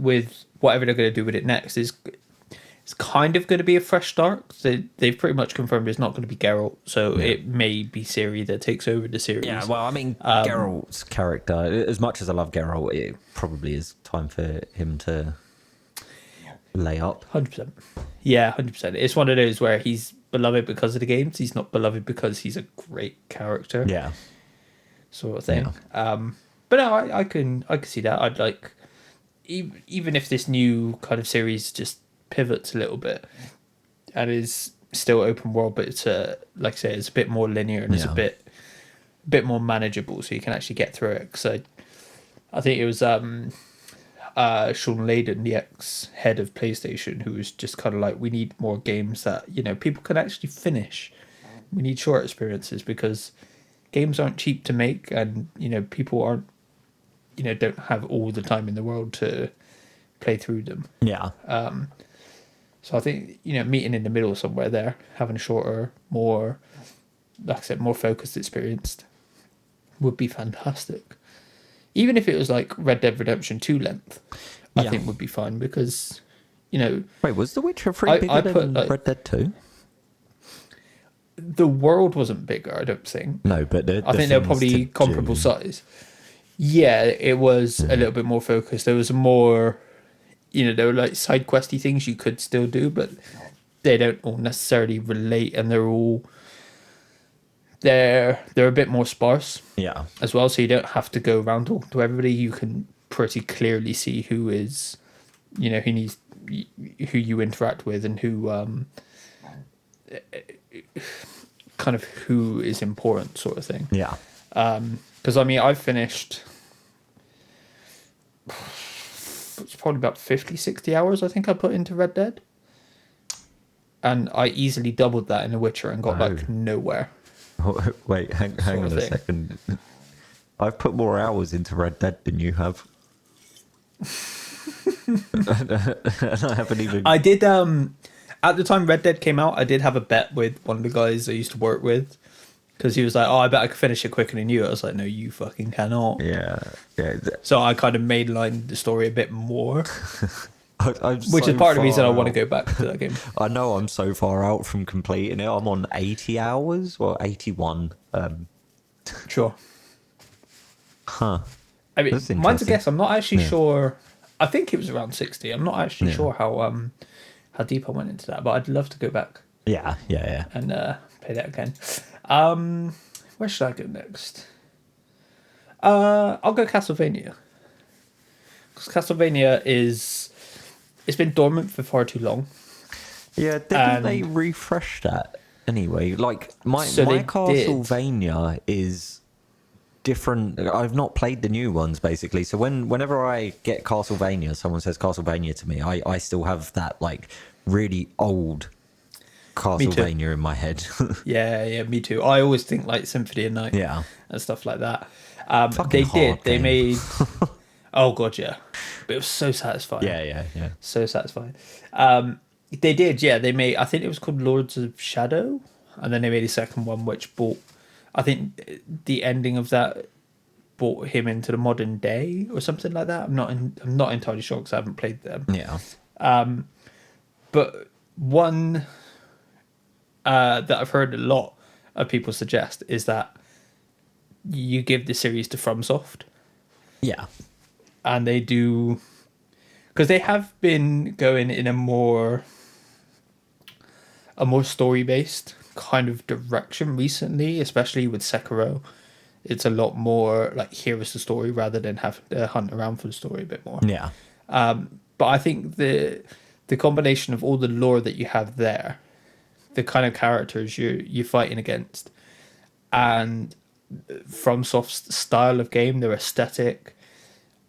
with whatever they're going to do with it next is it's kind of going to be a fresh start. They've pretty much confirmed it's not going to be Geralt, so it may be Ciri that takes over the series. yeah. Well, I mean, Geralt's character. As much as I love Geralt, it probably is time for him to lay up. 100%. Yeah, 100%. It's one of those where he's beloved because of the games. He's not beloved because he's a great character. Yeah, sort of thing. But no, I can see that. I'd like, even if this new kind of series just pivots a little bit and is still open world, but it's like I say, it's a bit more linear and it's a bit more manageable, so you can actually get through it. Because I think it was Sean Layden, the ex-head of PlayStation, who was just kind of like, we need more games that people can actually finish. We need short experiences because games aren't cheap to make, and people aren't don't have all the time in the world to play through them. yeah. So I think meeting in the middle somewhere there, having a shorter, more, like I said, more focused experience would be fantastic. Even if it was like Red Dead Redemption 2 length, I think would be fine, because Wait, was The Witcher 3 bigger than Red Dead 2? The world wasn't bigger, I don't think. No, but I think they're probably comparable size. Yeah, it was a little bit more focused. There was more, there were like side questy things you could still do, but they don't all necessarily relate, and they're a bit more sparse. Yeah. As well, so you don't have to go around to everybody. You can pretty clearly see who is, who you interact with, and who kind of who is important, sort of thing. Yeah. Because I finished, it's probably about 50, 60 hours I think I put into Red Dead, and I easily doubled that in The Witcher and got like nowhere. Wait, hang on a second. I've put more hours into Red Dead than you have. And I haven't even. I did at the time Red Dead came out, I did have a bet with one of the guys I used to work with, because he was like, I bet I could finish it quicker than you. I was like, no, you fucking cannot. Yeah. So I kind of mainlined the story a bit more, I'm which so is part of the reason I far want to out. go back to that game. I know I'm so far out from completing it. I'm on 80 hours, well, 81. Sure. Huh. I mean, That's mine's a interesting. guess. I'm not actually sure. I think it was around 60. I'm not actually sure how deep I went into that, but I'd love to go back Yeah. and play that again. Where should I go next? I'll go Castlevania. Because Castlevania it's been dormant for far too long. Yeah, didn't they refresh that anyway? Like, my So they Castlevania is different. I've not played the new ones, basically. So whenever I get Castlevania, someone says Castlevania to me, I still have that, like, really old Castlevania in my head. Yeah, me too. I always think like Symphony of Night Yeah. and stuff like that. Fucking hard They game. made... Oh, God, yeah. But it was so satisfying. Yeah. So satisfying. They did, yeah. They made, I think it was called Lords of Shadow, and then they made a second one which brought, I think the ending of that brought him into the modern day or something like that. I'm not entirely sure because I haven't played them. Yeah. But one that I've heard a lot of people suggest is that you give the series to FromSoft, Yeah. and they do, because they have been going in a more story based kind of direction recently, especially with Sekiro. It's a lot more like, here is the story, rather than have to hunt around for the story a bit more. Yeah. But I think the combination of all the lore that you have there, the kind of characters you're fighting against, and FromSoft's style of game, their aesthetic,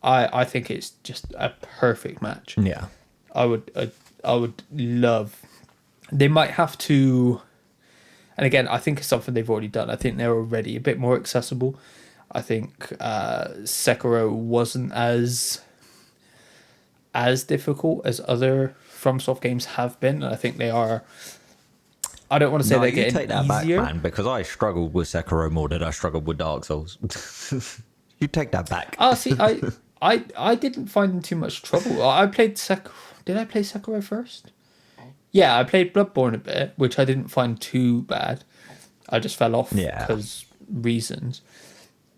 I think it's just a perfect match. Yeah. I would love. They might have to, and again, I think it's something they've already done. I think they're already a bit more accessible. I think Sekiro wasn't as difficult as other FromSoft games have been. And I think they are. I don't want to say they're getting take that easier. back, man, because I struggled with Sekiro more than I struggled with Dark Souls. You take that back. Oh, see, I didn't find too much trouble. I played Sekiro. Did I play Sekiro first? Yeah, I played Bloodborne a bit, which I didn't find too bad. I just fell off because reasons.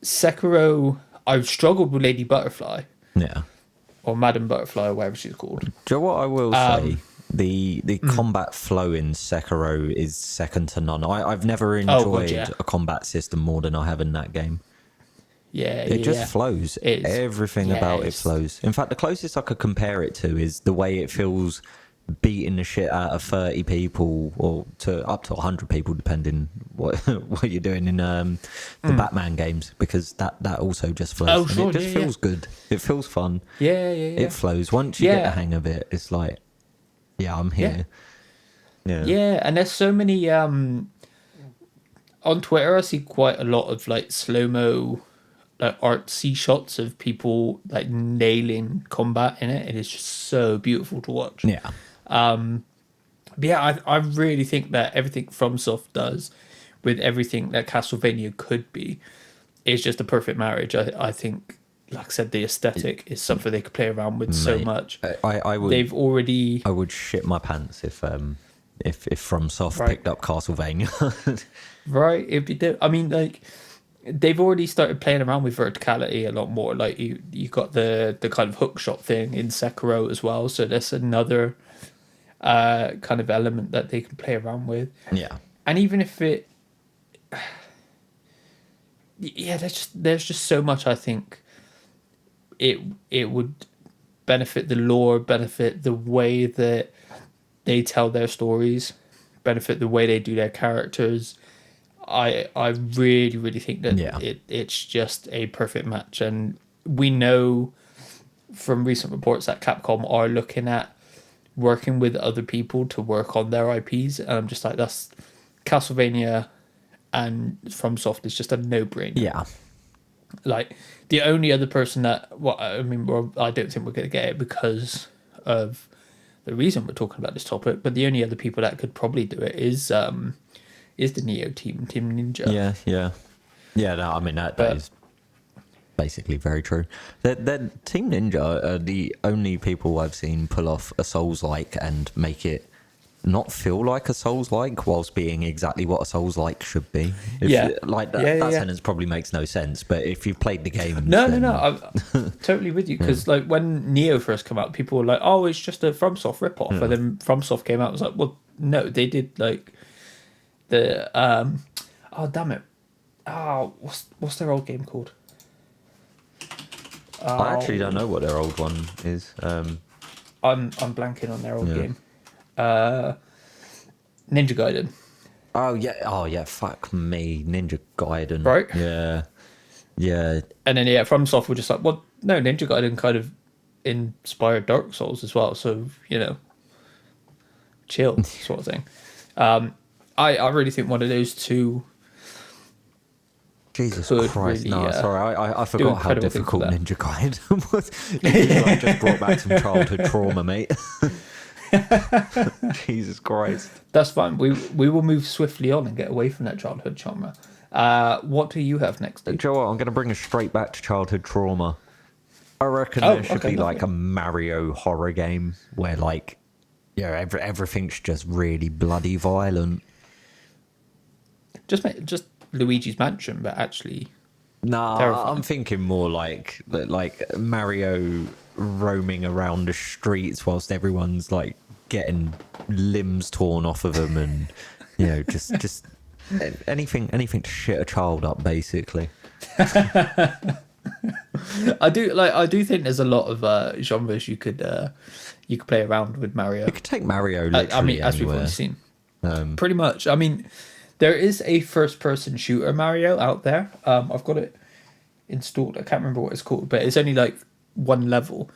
Sekiro, I struggled with Lady Butterfly. Yeah. Or Madam Butterfly, or whatever she's called. Do you know what I will say? The combat flow in Sekiro is second to none. I've never enjoyed a combat system more than I have in that game. Yeah, it just flows. Everything about it flows. In fact, the closest I could compare it to is the way it feels beating the shit out of 30 people or to up to 100 people, depending what you're doing in the Batman games, because that also just flows. Oh, sure, it just feels good. It feels fun. Yeah. It flows. Once you get the hang of it, it's like, yeah, I'm here. Yeah, and there's so many on Twitter I see quite a lot of like slow-mo like artsy shots of people like nailing combat in it, and it's just so beautiful to watch. Yeah. But yeah, I really think that everything FromSoft does with everything that Castlevania could be is just a perfect marriage. I think, like I said, the aesthetic is something they could play around with so much. I would. They've already. I would shit my pants if FromSoft picked up Castlevania. Right, it'd be. I mean, like, they've already started playing around with verticality a lot more. Like you got the kind of hook shot thing in Sekiro as well. So there's another kind of element that they can play around with. Yeah. And even if it, there's just so much. I think it would benefit the lore, benefit the way that they tell their stories, benefit the way they do their characters. I really, really think that it's just a perfect match. And we know from recent reports that Capcom are looking at working with other people to work on their IPs. And I'm just like, that's Castlevania and FromSoft is just a no-brainer. Yeah. Like, the only other person that... I don't think we're going to get it because of the reason we're talking about this topic, but the only other people that could probably do it is the Nioh team, Team Ninja. Yeah, no, I mean, that is basically very true. That Team Ninja are the only people I've seen pull off a Souls-like and make it not feel like a Souls-like whilst being exactly what a Souls-like should be. That sentence probably makes no sense, but if you've played the game... No, I'm totally with you, because like when Nioh first came out, people were like, oh, it's just a FromSoft ripoff. And then FromSoft came out, I was like, well, no, they did like the... oh, damn it. Oh, what's their old game called? I actually don't know what their old one is. I'm blanking on their old game. Ninja Gaiden. Oh yeah, fuck me, Ninja Gaiden. Right? Yeah. And then FromSoft were just like, well, no, Ninja Gaiden kind of inspired Dark Souls as well, so chill sort of thing. I really think one of those two. Jesus Christ! Really, no, sorry, I forgot how difficult Ninja Gaiden was. I just brought back some childhood trauma, mate. Jesus Christ! That's fine. We will move swiftly on and get away from that childhood trauma. What do you have next? Do you know what? I'm going to bring us straight back to childhood trauma. I reckon there should be like a Mario horror game where everything's just really bloody violent. Just Luigi's Mansion, but actually... Nah, terrifying. I'm thinking more like Mario roaming around the streets whilst everyone's like getting limbs torn off of them, and just anything to shit a child up, basically. I do think there's a lot of genres you could play around with Mario. You could take Mario literally as we've already seen, pretty much. I mean, there is a first-person shooter Mario out there. I've got it installed. I can't remember what it's called, but it's only like one level,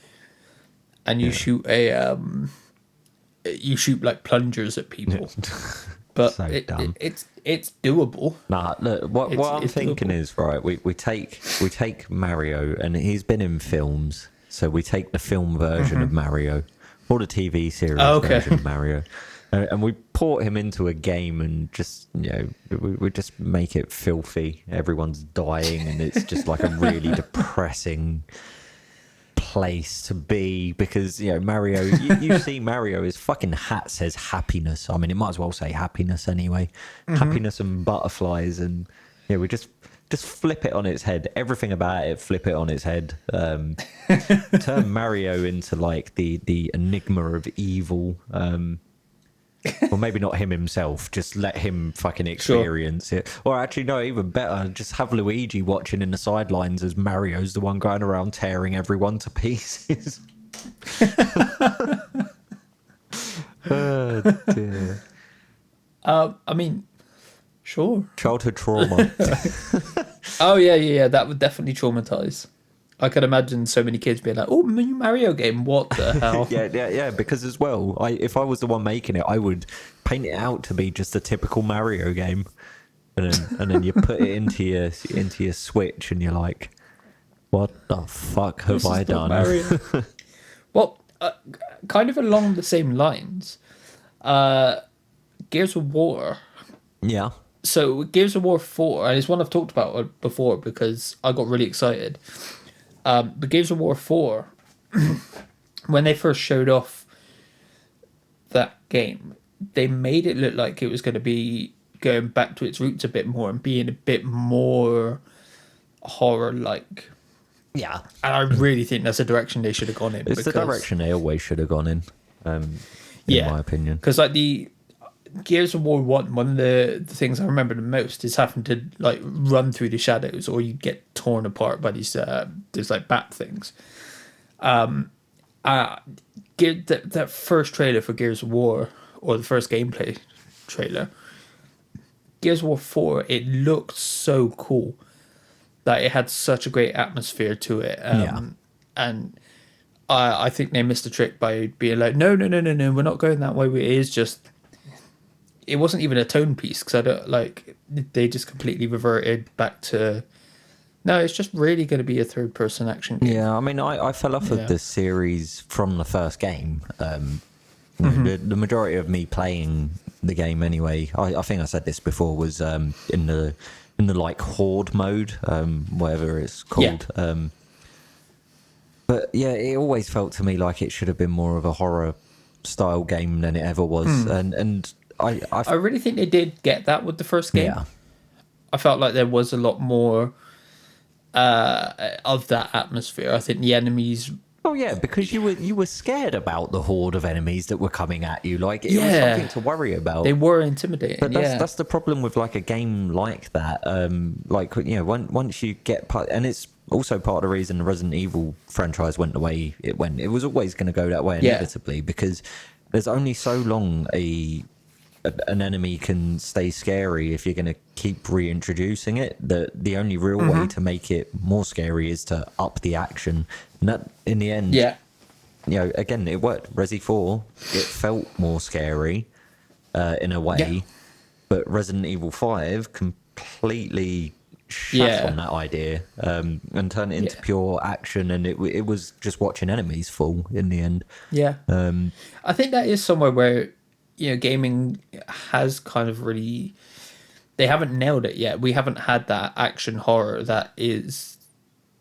and you shoot you shoot like plungers at people. But So dumb. it's doable. Nah, look, what I'm thinking doable. is, right, we take Mario, and he's been in films, so we take the film version of Mario, or the TV series version of Mario, and we port him into a game, and just, you know, we just make it filthy. Everyone's dying, and it's just like a really depressing place to be, because, you know, Mario, you see Mario, his fucking hat says happiness. I mean, it might as well say happiness anyway. Happiness and butterflies, and yeah, we just flip it on its head. Everything about it, flip it on its head. Turn Mario into like the enigma of evil. Or maybe not him himself, just let him fucking experience it. Or actually, no, even better, just have Luigi watching in the sidelines as Mario's the one going around tearing everyone to pieces. Oh, dear. I mean, sure. Childhood trauma. Oh yeah, that would definitely traumatize. I could imagine so many kids being like, "Oh, new Mario game! What the hell?" yeah. Because as well, if I was the one making it, I would paint it out to be just a typical Mario game, and then you put it into your Switch, and you're like, "What the fuck have I done?" Mario. Well, kind of along the same lines, Gears of War. Yeah. So Gears of War 4, and it's one I've talked about before because I got really excited. But Gears of War 4, when they first showed off that game, they made it look like it was going to be going back to its roots a bit more and being a bit more horror-like. Yeah. And I really think that's the direction they should have gone in. It's the direction they always should have gone in my opinion. Because like the Gears of War 1, one of the things I remember the most is having to like run through the shadows, or you get torn apart by these like bat things. That first trailer for Gears of War, or the first gameplay trailer, Gears of War 4, it looked so cool. That it had such a great atmosphere to it. And I think they missed the trick by being like, no, we're not going that way. It is just... It wasn't even a tone piece, because I don't like, they just completely reverted back to, no, it's just really going to be a third person action game. Yeah, I mean, I fell off of the series from the first game. The majority of me playing the game anyway, I think I said this before, was in the like horde mode, whatever it's called. Yeah. But yeah, it always felt to me like it should have been more of a horror style game than it ever was, and I really think they did get that with the first game. Yeah. I felt like there was a lot more of that atmosphere. I think the enemies... Oh yeah, because you were scared about the horde of enemies that were coming at you. Like, it was something to worry about. They were intimidating. But that's the problem with like a game like that. Like, you know, once you get part, and it's also part of the reason the Resident Evil franchise went the way it went. It was always going to go that way inevitably, because there's only so long an enemy can stay scary if you're going to keep reintroducing it. The only real way to make it more scary is to up the action. And that, in the end, you know, again, it worked. Resi 4, it felt more scary in a way, but Resident Evil 5 completely shat on that idea and turned it into pure action, and it was just watching enemies fall in the end. I think that is somewhere where, you know, gaming has kind of really... They haven't nailed it yet. We haven't had that action horror that is,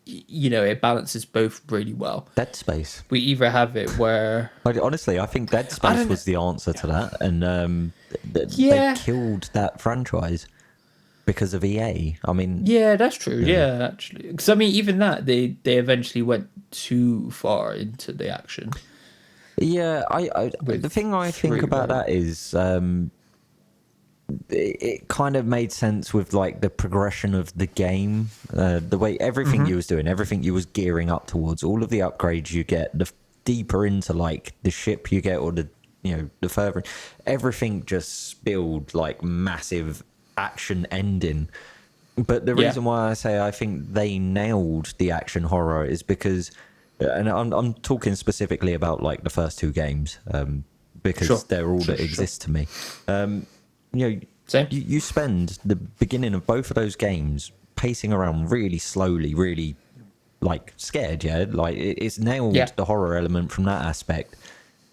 you know, it balances both really well. Dead Space. We either have it where... Honestly, I think Dead Space was the answer to that, and they killed that franchise because of EA. I mean... Yeah, that's true. Yeah, actually. Because, I mean, even that, they eventually went too far into the action. Yeah, the thing I think about that is it kind of made sense with like the progression of the game, the way everything you was doing, everything you was gearing up towards, all of the upgrades you get, the deeper into like the ship you get, or the, you know, the further, everything just spilled like massive action ending. But the reason why I say I think they nailed the action horror is because and I'm talking specifically about like the first two games, because Sure. they're all that Sure. exist to me. You know, Same. you spend the beginning of both of those games pacing around really slowly, really like scared. Yeah, like it's nailed Yeah. the horror element from that aspect,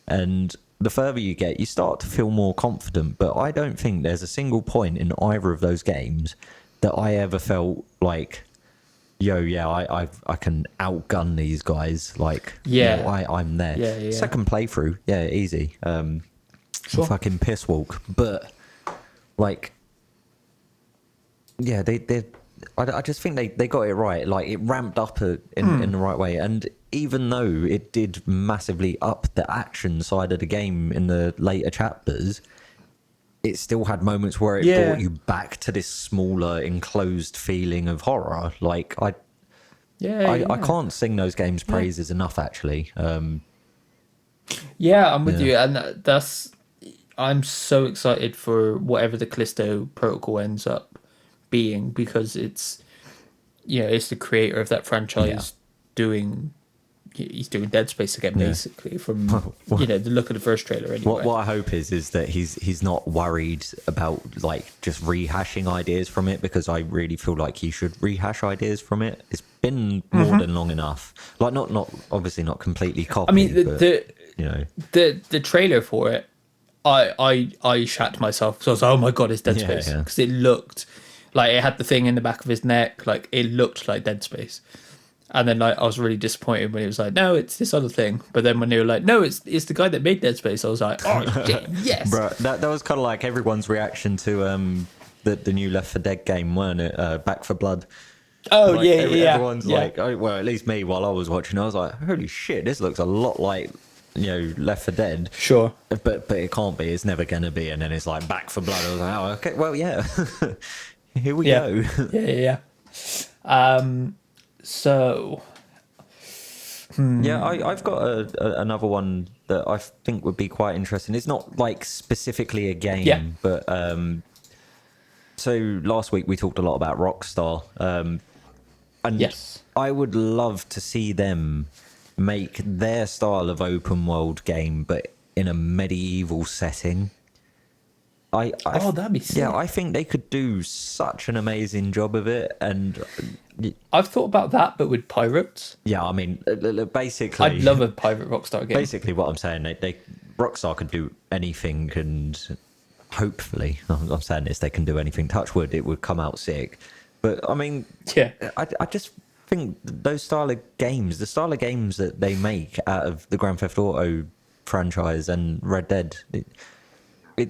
and the further you get, you start to feel more confident. But I don't think there's a single point in either of those games that I ever felt like, yo, yeah, I can outgun these guys. Like, Yeah. you know, I'm there. Yeah. Second playthrough, yeah, easy. Sure. Fucking piss walk. But like, yeah, I just think they got it right. Like, it ramped up in the right way. And even though it did massively up the action side of the game in the later chapters, it still had moments where it brought you back to this smaller, enclosed feeling of horror. Like, I can't sing those games' praises enough, actually. Yeah, I'm with you, and that's. I'm so excited for whatever the Callisto Protocol ends up being, because it's, it's the creator of that franchise doing. He's doing Dead Space again, basically, from the look of the first trailer. Anyway, What I hope is that he's not worried about like just rehashing ideas from it, because I really feel like he should rehash ideas from it. It's been more than long enough. Like not obviously not completely copy. I mean, the the trailer for it, I shat myself. So I was like, oh my god, it's Dead Space, because it looked like it had the thing in the back of his neck, like it looked like Dead Space. And then I was really disappointed when he was like, no, it's this other thing. But then when they were like, no, it's the guy that made Dead Space, I was like, oh shit, yes. Bro, that was kind of like everyone's reaction to the new Left 4 Dead game, weren't it? Back for Blood. Oh, like, everyone's yeah. like, oh, well, at least me, while I was watching, I was like, holy shit, this looks a lot like, Left 4 Dead. Sure. But it can't be. It's never going to be. And then it's like Back for Blood. I was like, oh, okay, well, yeah. Here we go. Yeah. So... Yeah, I've got another one that I think would be quite interesting. It's not like specifically a game, but so last week we talked a lot about Rockstar, and yes, I would love to see them make their style of open world game, but in a medieval setting. that'd be sick. Yeah, I think they could do such an amazing job of it, and I've thought about that, but with pirates. Yeah, I mean, basically, I'd love a pirate Rockstar game. Basically, what I'm saying, they Rockstar could do anything, and hopefully, I'm saying this, they can do anything. Touch wood, it would come out sick. But I mean, I just think those style of games, the style of games that they make out of the Grand Theft Auto franchise and Red Dead, it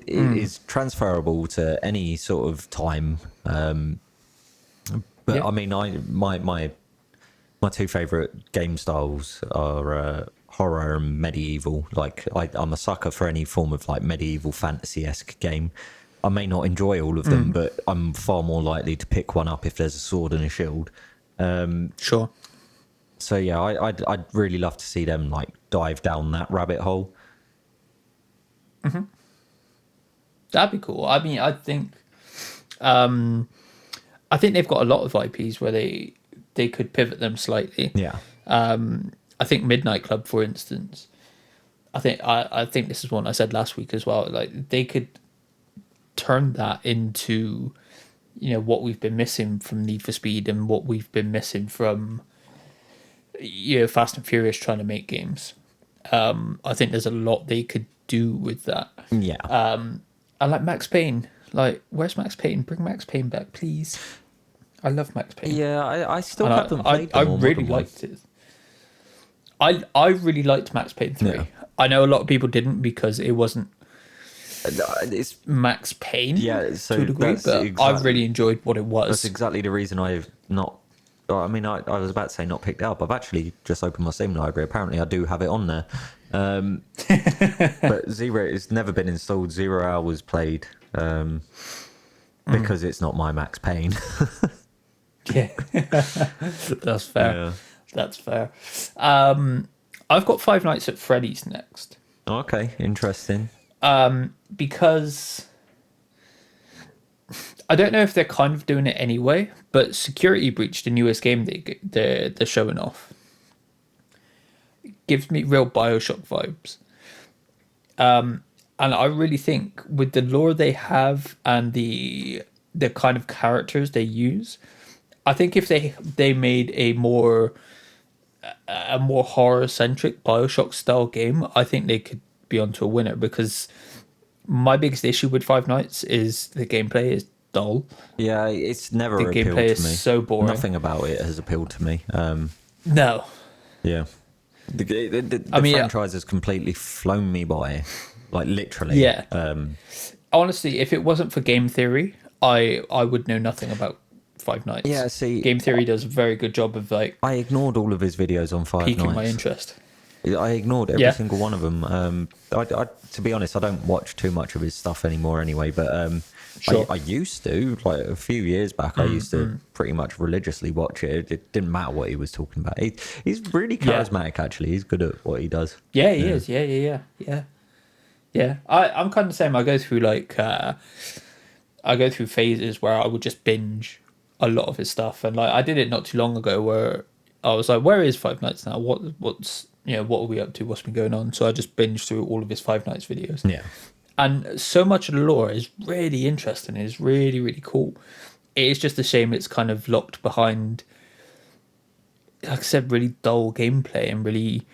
is transferable to any sort of time. But I mean, my two favorite game styles are horror and medieval. Like I'm a sucker for any form of like medieval fantasy-esque game. I may not enjoy all of them, but I'm far more likely to pick one up if there's a sword and a shield. Sure. So yeah, I'd really love to see them like dive down that rabbit hole. Mm-hmm. That'd be cool. I mean, I think they've got a lot of IPs where they could pivot them slightly. Yeah. I think Midnight Club, for instance. I think this is one I said last week as well. Like they could turn that into, what we've been missing from Need for Speed and what we've been missing from, Fast and Furious trying to make games. I think there's a lot they could do with that. Yeah. I like Max Payne. Like, where's Max Payne? Bring Max Payne back, please. I love Max Payne. Yeah, I still haven't played them. I really liked it. I really liked Max Payne 3. Yeah. I know a lot of people didn't because it wasn't it's Max Payne so to a degree, but I really enjoyed what it was. That's exactly the reason I've not... I mean, I was about to say not picked it up. I've actually just opened my Steam library. Apparently, I do have it on there. But Zero, it's never been installed. 0 hours played because it's not my Max Payne. Yeah, that's fair. Yeah. That's fair. I've got Five Nights at Freddy's next. Okay, interesting. Because I don't know if they're kind of doing it anyway, but Security Breach, the newest game they're showing off, gives me real Bioshock vibes. And I really think with the lore they have and the kind of characters they use, I think if they made a more horror centric Bioshock style game, I think they could be onto a winner, because my biggest issue with Five Nights is the gameplay is dull. Yeah, it's never The appealed gameplay to is me. so boring. Nothing about it has appealed to me. No. Yeah. The mean, franchise has completely flown me by, like literally. Yeah. Honestly, if it wasn't for game theory, I would know nothing about Five Nights. Yeah, see, game theory does a very good job of like I ignored all of his videos on Five piquing Nights. my interest. I ignored every single one of them. To be honest, I don't watch too much of his stuff anymore anyway, but Sure. I used to, like a few years back, I used to pretty much religiously watch it. It didn't matter what he was talking about. He's really charismatic, actually. He's good at what he does. Yeah, he is. Yeah. I'm kind of the same. I go through phases where I would just binge a lot of his stuff, and like I did it not too long ago where I was like, where is Five Nights now? What's what are we up to? What's been going on? So I just binged through all of his Five Nights videos. Yeah. And so much of the lore is really interesting. It's really, really cool. It is just a shame it's kind of locked behind, like I said, really dull gameplay, and really,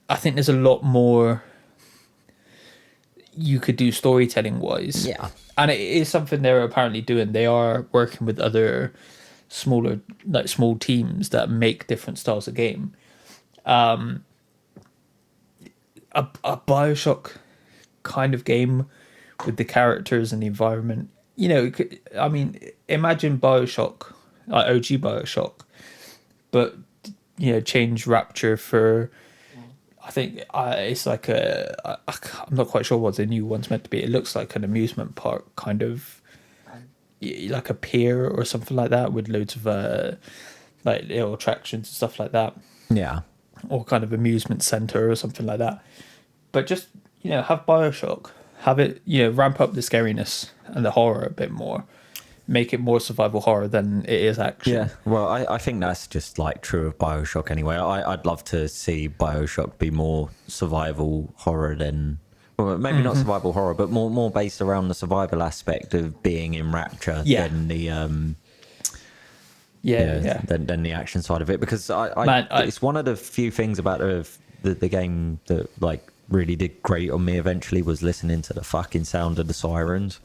I think there's a lot more you could do storytelling wise. Yeah. And it is something they're apparently doing. They are working with other small teams that make different styles of game. A Bioshock kind of game with the characters and the environment. Imagine Bioshock, like OG Bioshock, but change Rapture for. I think it's like I'm not quite sure what the new one's meant to be. It looks like an amusement park, kind of like a pier or something like that, with loads of like little attractions and stuff like that. Yeah. Or kind of amusement center or something like that. But just have Bioshock, have it ramp up the scariness and the horror a bit more, make it more survival horror than it is action. Yeah, well, I think that's just like true of Bioshock anyway. I'd love to see Bioshock be more survival horror than, well, maybe not survival horror, but more based around the survival aspect of being in Rapture than the than the action side of it. Because it's one of the few things about the game that like really did great on me eventually was listening to the fucking sound of the sirens.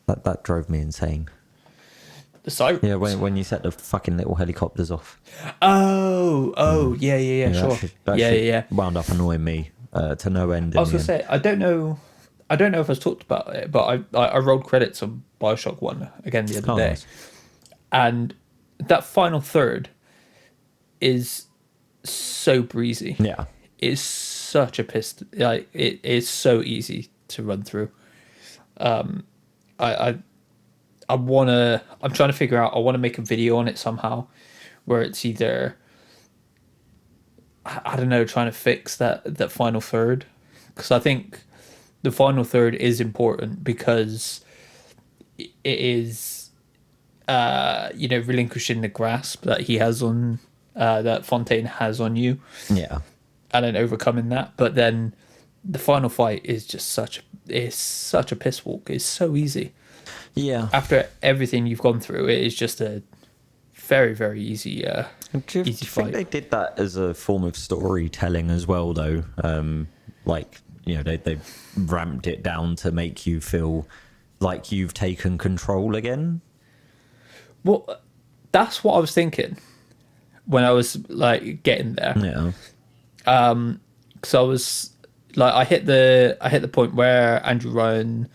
That drove me insane. The sirens? Yeah, when you set the fucking little helicopters off. Oh, yeah, sure. That wound up annoying me to no end. I was gonna say, I don't know if I've talked about it, but I rolled credits on Bioshock 1 again the other day. Nice. And that final third is so breezy. Yeah. It's such a piss. Like it is so easy to run through. I'm trying to figure out. I want to make a video on it somehow, where it's either I don't know, trying to fix that final third, because I think the final third is important because it is relinquishing the grasp that he has on that Fontaine has on you. Yeah. And then overcoming that, but then the final fight is just such a piss walk. It's so easy. Yeah. After everything you've gone through, it is just a very, very easy Do you think they did that as a form of storytelling as well, though? They ramped it down to make you feel like you've taken control again. Well, that's what I was thinking when I was like getting there. Yeah. Because I was like, I hit the point where Andrew Ryan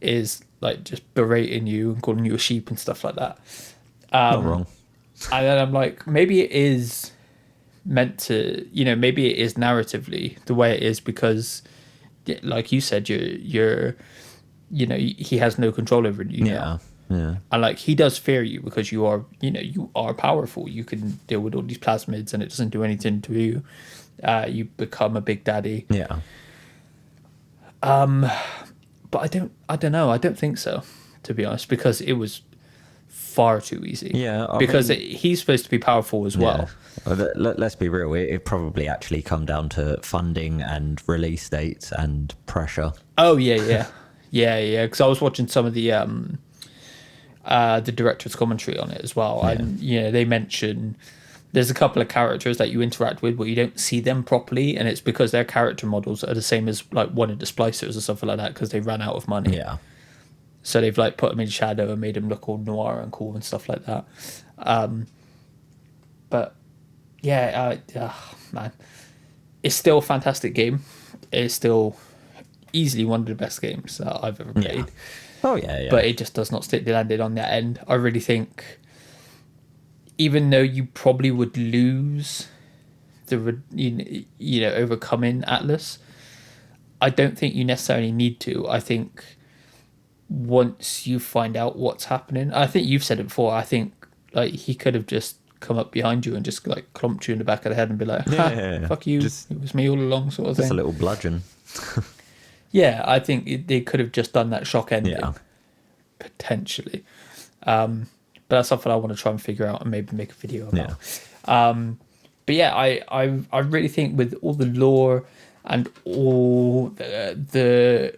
is like just berating you and calling you a sheep and stuff like that. Not wrong. And then I'm like, maybe it is meant to, maybe it is narratively the way it is because, like you said, you're he has no control over you. Yeah. Yeah. And like he does fear you because you are powerful. You can deal with all these plasmids and it doesn't do anything to you. You become a big daddy. Yeah. But I don't know. I don't think so, to be honest, because it was far too easy. Yeah, I because mean- he's supposed to be powerful as well. Let's be real. It probably actually come down to funding and release dates and pressure. Oh yeah. Because I was watching some of the director's commentary on it as well, and they mention there's a couple of characters that you interact with, but you don't see them properly, and it's because their character models are the same as like one of the splicers or something like that, because they ran out of money. Yeah. So they've like put them in shadow and made them look all noir and cool and stuff like that. But yeah, man, it's still a fantastic game. It's still easily one of the best games that I've ever played. Oh yeah. But it just does not stick the landing on that end. I really think, even though you probably would lose the overcoming Atlas, I don't think you necessarily need to. I think once you find out what's happening, I think you've said it before, I think like he could have just come up behind you and just like clumped you in the back of the head and be like, fuck you, it was me all along, sort of thing. Just a little bludgeon. Yeah, I think they could have just done that shock ending, potentially. But that's something I want to try and figure out and maybe make a video about. But yeah, I really think with all the lore and all the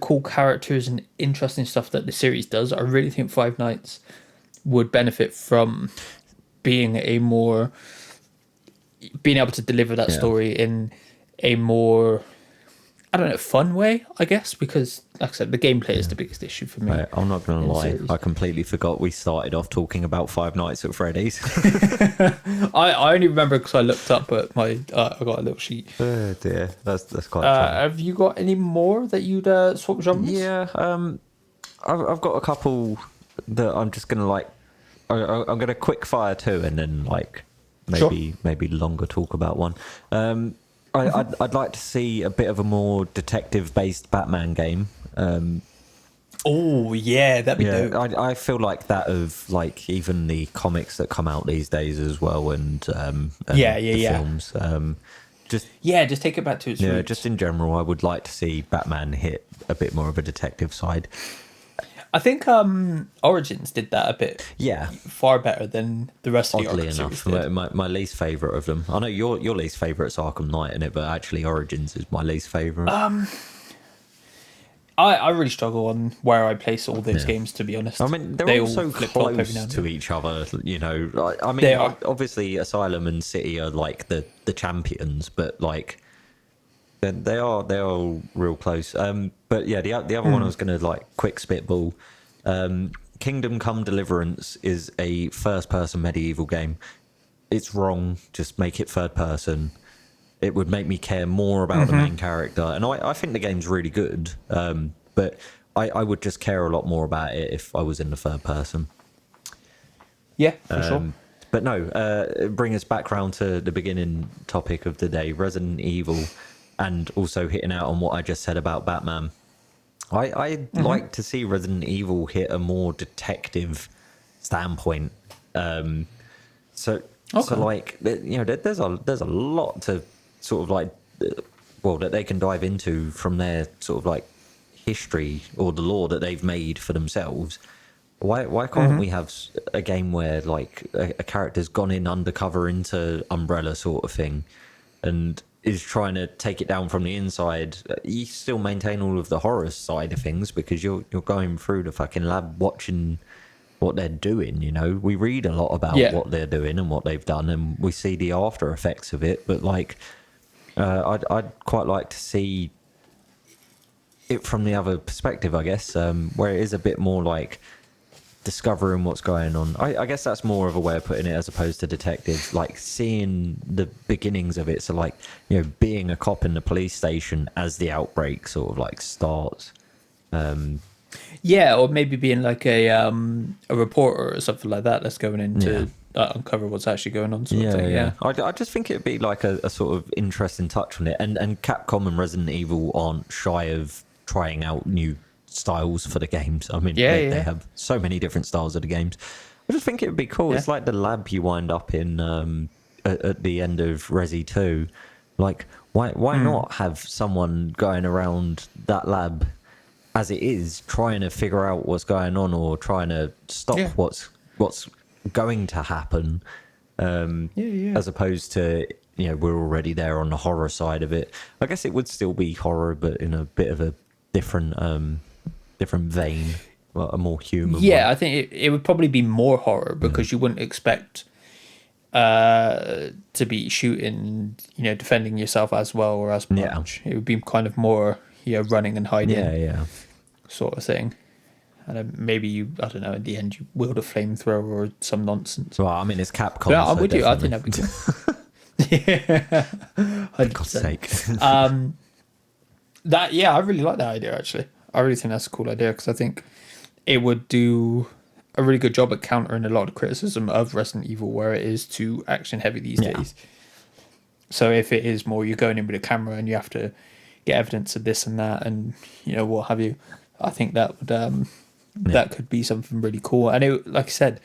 cool characters and interesting stuff that the series does, I really think Five Nights would benefit from being able to deliver that story in a more, I don't know, fun way, I guess, because like I said, the gameplay is the biggest issue for me. Right, I'm not gonna lie, series. I completely forgot we started off talking about Five Nights at Freddy's. I only remember because I looked up at my I got a little sheet. Oh dear, that's quite funny. Have you got any more that you'd swap genres? Yeah, I've got a couple that I'm just gonna like. I'm gonna quick fire two, and then like maybe longer talk about one. I'd like to see a bit of a more detective based Batman game. Oh yeah, that'd be dope. I feel like that of like even the comics that come out these days as well, and the films. Just take it back to its roots. Just in general, I would like to see Batman hit a bit more of a detective side. I think Origins did that a bit. Yeah, far better than the rest of the oddly Arkham enough, series did. my least favorite of them. I know your least favorite's Arkham Knight in it, but actually Origins is my least favorite. I really struggle on where I place all those games, to be honest. I mean, They they're all all so flip-flop every now close and to then. each other, you know. I mean, They are. obviously Asylum and City are like the champions, but like they are real close. But yeah, the other one I was gonna like quick spitball. Kingdom Come Deliverance is a first-person medieval game. It's wrong. Just make it third person. It would make me care more about the main character, and I think the game's really good. But I would just care a lot more about it if I was in the third person. Yeah, for sure. But no, bring us back round to the beginning topic of the day, Resident Evil, and also hitting out on what I just said about Batman. I'd like to see Resident Evil hit a more detective standpoint. So like, you know, there's a lot to sort of like, that they can dive into from their sort of like history or the lore that they've made for themselves. Why can't we have a game where like a character's gone in undercover into Umbrella sort of thing and is trying to take it down from the inside? You still maintain all of the horror side of things because you're going through the fucking lab watching what they're doing, you know. We read a lot about what they're doing and what they've done, and we see the after effects of it, but like I'd quite like to see it from the other perspective, I guess, where it is a bit more like discovering what's going on. I guess that's more of a way of putting it as opposed to detective, like seeing the beginnings of it. So like, you know, being a cop in the police station as the outbreak sort of like starts. Yeah, or maybe being like a reporter or something like that that's going in to uncover what's actually going on. Sort of thing. Yeah. I just think it'd be like a sort of interesting touch on it. And Capcom and Resident Evil aren't shy of trying out new styles for the games. I mean, they have so many different styles of the games. I just think it would be cool. It's like the lab you wind up in at the end of Resi 2. Like, why not have someone going around that lab as it is, trying to figure out what's going on or trying to stop what's going to happen. As opposed to, we're already there on the horror side of it. I guess it would still be horror, but in a bit of a different vein, well, a more human one. I think it would probably be more horror because you wouldn't expect to be shooting, defending yourself as well or as much. It would be kind of more, running and hiding, sort of thing. And then maybe I don't know, in the end you wield a flamethrower or some nonsense. Well, I mean, it's Capcom. Yeah, I'm with you. I think that'd be good. For God's sake. I really like that idea, actually. I really think that's a cool idea because I think it would do a really good job at countering a lot of criticism of Resident Evil where it is too action heavy these days. So if it is more, you're going in with a camera and you have to get evidence of this and that and, what have you, I think that would... that could be something really cool, and it, like I said,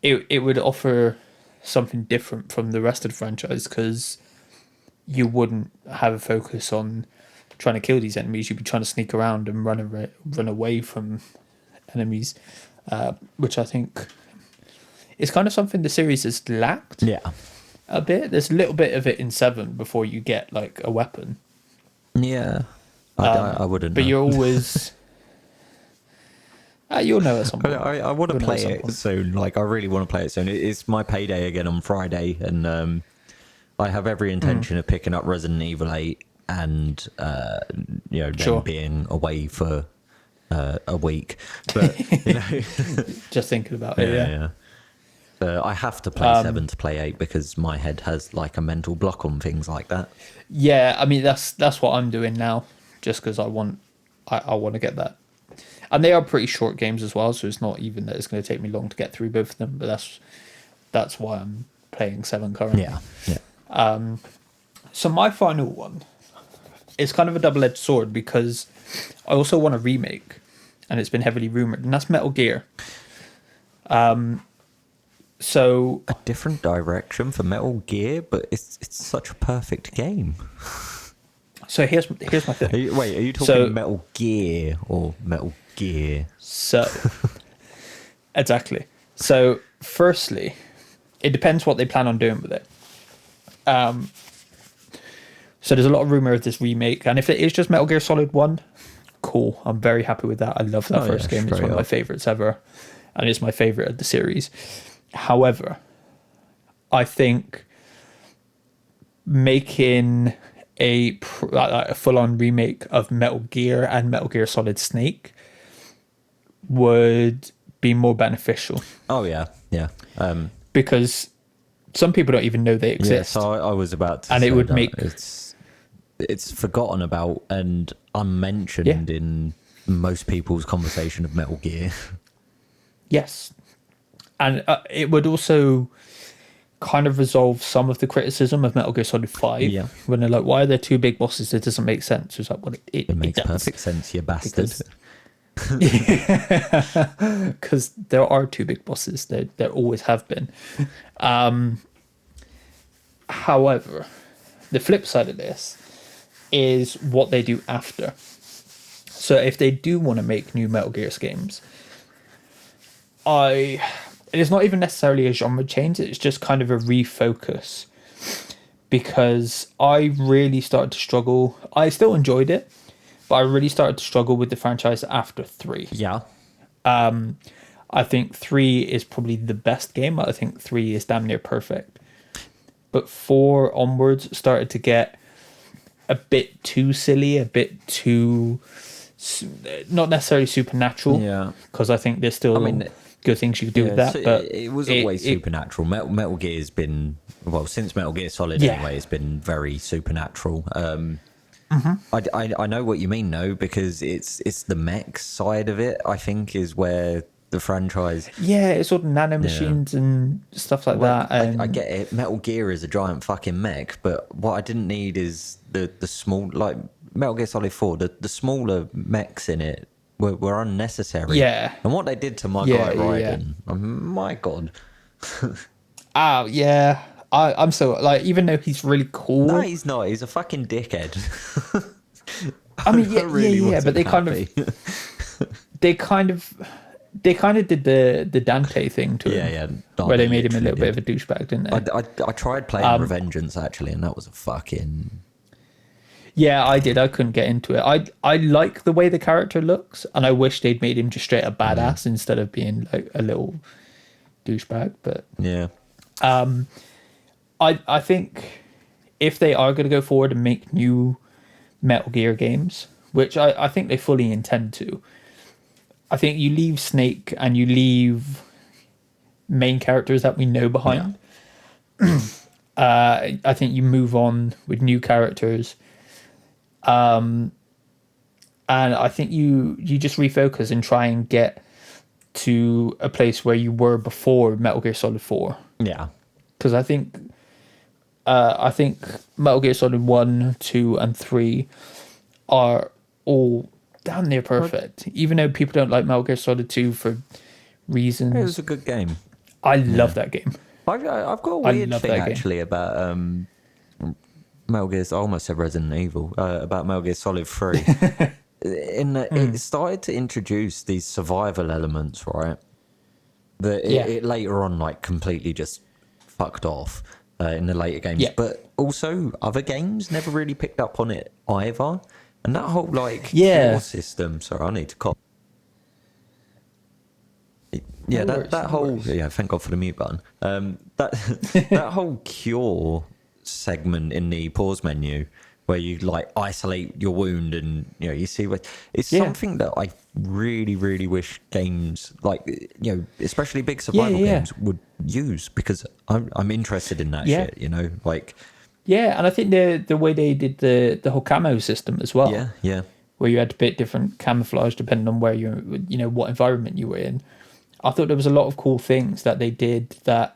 it would offer something different from the rest of the franchise because you wouldn't have a focus on trying to kill these enemies. You'd be trying to sneak around and run away from enemies, which I think is kind of something the series has lacked. A bit. There's a little bit of it in 7 before you get like a weapon. I wouldn't. But know. you're always. You'll know at some point. I want to play it soon. Like, I really want to play it soon. It's my payday again on Friday, and I have every intention of picking up Resident Evil 8 and then being away for a week. But just thinking about it. Yeah. But I have to play 7 to play 8 because my head has like a mental block on things like that. Yeah, I mean that's what I'm doing now, just because I want to get that. And they are pretty short games as well, so it's not even that it's going to take me long to get through both of them. But that's why I'm playing 7 currently. So my final one is kind of a double-edged sword because I also want a remake, and it's been heavily rumored, and that's Metal Gear. So a different direction for Metal Gear, but it's such a perfect game. So here's my thing. Are you talking Metal Gear or Metal Gear? So exactly. So firstly, it depends what they plan on doing with it. So there's a lot of rumor of this remake, and if it is just Metal Gear Solid 1, cool. I'm very happy with that. I love that first game. It's one of my favorites ever, and it's my favorite of the series. However, I think making a full-on remake of Metal Gear and Metal Gear Solid Snake would be more beneficial. Because some people don't even know they exist. Yeah, so I was about to and say it would that. make it's forgotten about and unmentioned in most people's conversation of Metal Gear. Yes, and it would also kind of resolve some of the criticism of Metal Gear Solid 5 when they're like, why are there two big bosses? It doesn't make sense. It's like, well, it makes does. Perfect sense, you bastard. Because there are two big bosses. There always have been. However, the flip side of this is what they do after. So if they do want to make new Metal Gear games, it's not even necessarily a genre change, it's just kind of a refocus, because I really started to struggle. I still enjoyed it, but I really started to struggle with the franchise after 3. I think 3 is probably the best game. I think 3 is damn near perfect, but 4 onwards started to get a bit too silly, a bit too not necessarily supernatural, because I think there's still good things you could do with that. So but it was always supernatural. Metal Gear has been, well, since Metal Gear Solid anyway, it's been very supernatural. I know what you mean, though, because it's the mech side of it, I think, is where the franchise... Yeah, it's all the nanomachines and stuff like that. And I get it. Metal Gear is a giant fucking mech, but what I didn't need is the small... Like, Metal Gear Solid 4, the smaller mechs in it were unnecessary. Yeah. And what they did to my guy Raiden, my God. Oh, yeah. I'm so... Like, even though he's really cool... No, he's not. He's a fucking dickhead. I mean, yeah, I really yeah, wasn't but they happy. kind of did the Dante thing to him. Yeah. No, Where they made him a literally little bit of a douchebag, didn't they? I tried playing Revengeance actually, and that was a fucking Yeah, I did. I couldn't get into it. I like the way the character looks, and I wish they'd made him just straight a badass instead of being like a little douchebag. But yeah. I think if they are going to go forward and make new Metal Gear games, which I think they fully intend to, I think you leave Snake and you leave main characters that we know behind. I think you move on with new characters. And I think you just refocus and try and get to a place where you were before Metal Gear Solid 4. Yeah. Because I think Metal Gear Solid 1, 2, and 3 are all damn near perfect. Even though people don't like Metal Gear Solid 2 for reasons. It was a good game. I love that game. I've got a weird thing actually about Metal Gear. I almost said Resident Evil. About Metal Gear Solid 3. In that it started to introduce these survival elements, right? That it later on like completely just fucked off in the later games. Yeah. But also other games never really picked up on it either. And that whole like cure system. Sorry, I need to cop. Yeah, that whole thank God for the mute button. That whole cure segment in the pause menu where you like isolate your wound and you see what it's something that I really, really wish games like especially big survival games would use, because I'm interested in that shit. Like. Yeah, and I think the way they did the whole camo system as well. Yeah. Where you had a bit different camouflage depending on where you're, what environment you were in. I thought there was a lot of cool things that they did that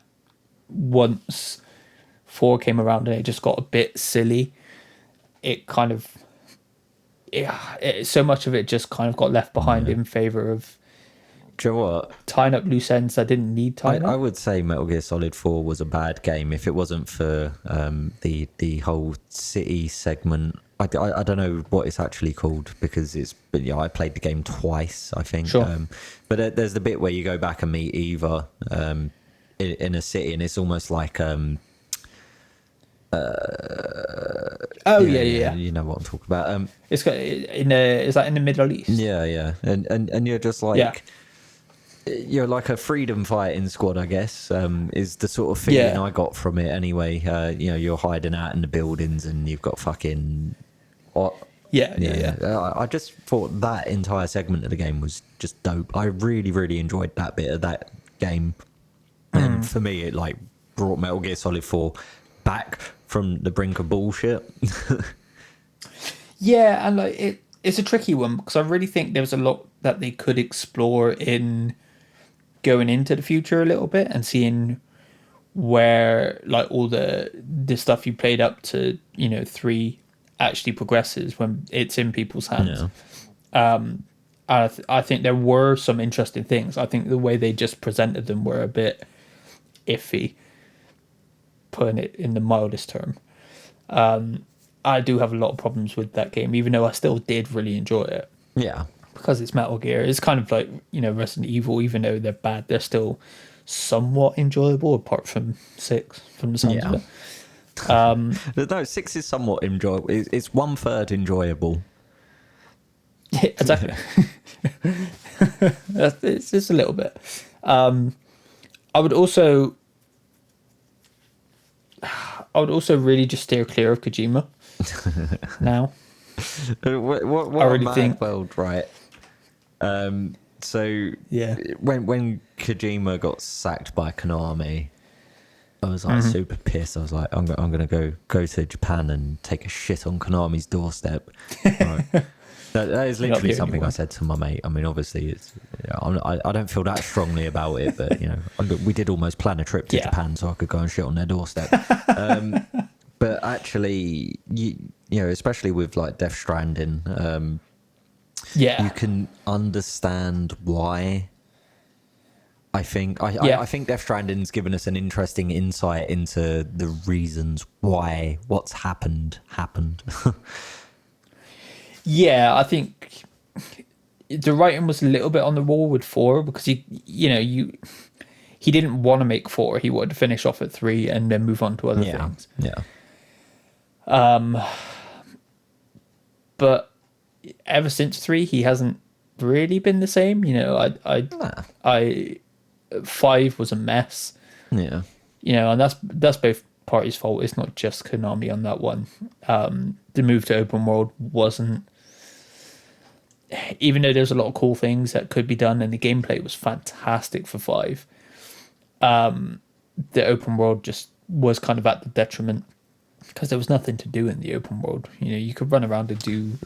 once 4 came around and it just got a bit silly. It kind of, so much of it just kind of got left behind in favor of. Do you know what? Tying up loose ends that didn't need tying up. I would say Metal Gear Solid 4 was a bad game if it wasn't for the whole city segment. I don't know what it's actually called because I played the game twice, I think. Sure. But there's the bit where you go back and meet Eva in a city, and it's almost like yeah. You know what I'm talking about. Is that in the Middle East? Yeah, and you're just like you're like a freedom fighting squad, I guess. Is the sort of feeling I got from it anyway. You're hiding out in the buildings and you've got fucking. I just thought that entire segment of the game was just dope. I really, really enjoyed that bit of that game, and for me, it like brought Metal Gear Solid 4 back from the brink of bullshit. Yeah, and like it's a tricky one because I really think there was a lot that they could explore in going into the future a little bit and seeing where like all the stuff you played up to 3 actually progresses when it's in people's hands. I think there were some interesting things. I think the way they just presented them were a bit iffy, putting it in the mildest term. I do have a lot of problems with that game, even though I still did really enjoy it. Yeah. Because it's Metal Gear. It's kind of like, Resident Evil, even though they're bad, they're still somewhat enjoyable, apart from 6, from the sounds of it. No, 6 is somewhat enjoyable. It's 1/3 enjoyable. Yeah, exactly. It's just a little bit. I would also really just steer clear of Kojima now. What I really think world, right? So when Kojima got sacked by Konami, I was like super pissed. I was like, I'm gonna go to Japan and take a shit on Konami's doorstep. Right. That is literally something I said to my mate. I mean, obviously, it's I don't feel that strongly about it, but we did almost plan a trip to Japan so I could go and shit on their doorstep. But actually, especially with like Death Stranding, you can understand why. I think Death Stranding's given us an interesting insight into the reasons why what's happened. Yeah, I think the writing was a little bit on the wall with 4 because he didn't want to make 4. He wanted to finish off at 3 and then move on to other Yeah, things. yeah, But ever since 3, he hasn't really been the same. I 5 was a mess. yeah. And that's both parties' fault. It's not just Konami on that one. The move to open world wasn't, even though there's a lot of cool things that could be done and the gameplay was fantastic for 5. The open world just was kind of at the detriment because there was nothing to do in the open world. You could run around and do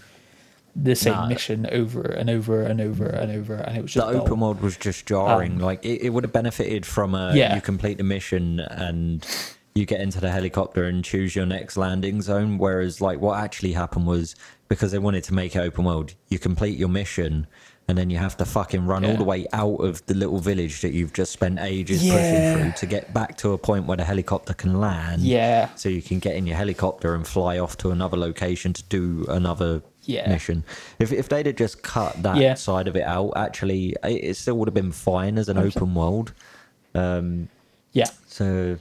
the same mission over and over and over and over, and it was just the open world was just jarring. Like it would have benefited from you complete the mission and you get into the helicopter and choose your next landing zone. Whereas like what actually happened was, because they wanted to make it open world, you complete your mission and then you have to fucking run all the way out of the little village that you've just spent ages pushing through to get back to a point where the helicopter can land. Yeah. So you can get in your helicopter and fly off to another location to do another mission. If they'd have just cut that side of it out, actually, it still would have been fine as an open world. So,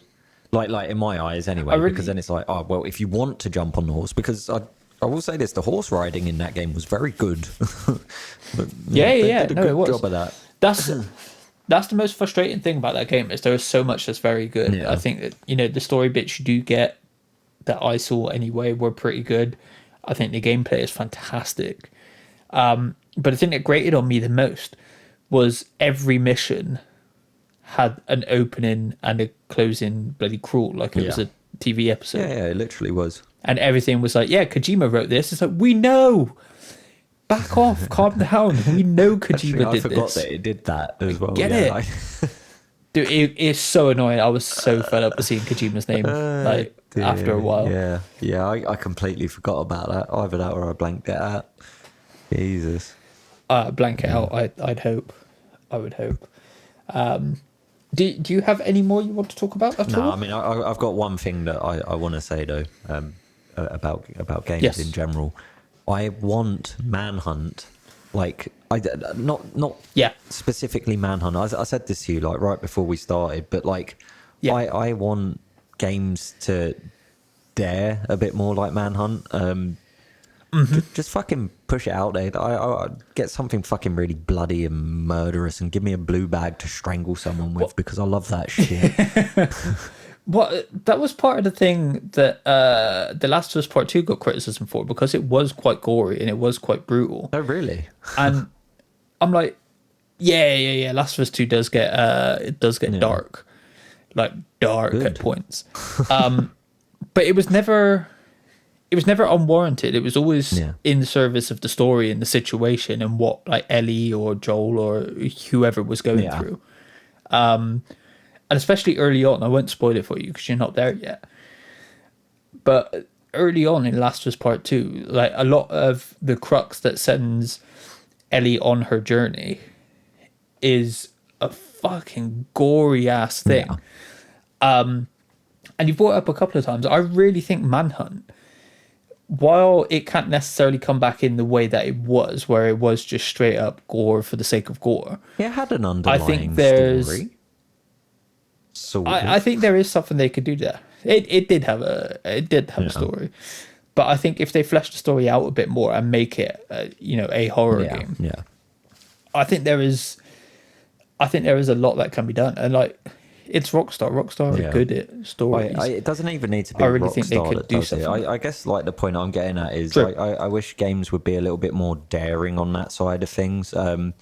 like in my eyes, anyway, because then it's like, oh well, if you want to jump on the horse, because I will say this: the horse riding in that game was very good. But, they did a good job of that. That's the most frustrating thing about that game is there is so much that's very good. Yeah. I think that the story bits you do get that I saw anyway were pretty good. I think the gameplay is fantastic. But the thing that grated on me the most was every mission had an opening and a closing bloody cruel, like it was a TV episode. Yeah, it literally was. And everything was like, Kojima wrote this. It's like, we know. Back off, calm down. We know Kojima did this. I forgot that it did that as well. Get it? Dude, it's so annoying. I was so fed up with seeing Kojima's name after a while. Yeah, I completely forgot about that. Either that or I blanked it out. Jesus. Blank it out, I'd hope. I would hope. Do you have any more you want to talk about at all? No, I mean, I've got one thing that I want to say, though, about games in general. I want Manhunt, like not specifically Manhunt. I said this to you like right before we started, but like I want games to dare a bit more like Manhunt. Just fucking push it out there. I get something fucking really bloody and murderous and give me a blue bag to strangle someone with because I love that shit. That was part of the thing that The Last of Us Part 2 got criticism for, because it was quite gory and it was quite brutal. Oh, really? And I'm like, yeah. Last of Us 2 does get dark. Like dark Good. at points. But it was never unwarranted. It was always in the service of the story and the situation and what like Ellie or Joel or whoever was going through. And especially early on, I won't spoil it for you because you're not there yet. But early on in Last of Us Part 2, like a lot of the crux that sends Ellie on her journey is a fucking gory ass thing. And you brought it up a couple of times. I really think Manhunt, while it can't necessarily come back in the way that it was, where it was just straight up gore for the sake of gore. It had an underlying story. I think there is something they could do there. It did have a story, but I think if they flesh the story out a bit more and make it a horror game, I think there is a lot that can be done. And like, it's Rockstar. Rockstar are good at stories. It doesn't even need to be. I really Rockstar think they could that do does it. something. I guess like the point I'm getting at is like, I wish games would be a little bit more daring on that side of things. You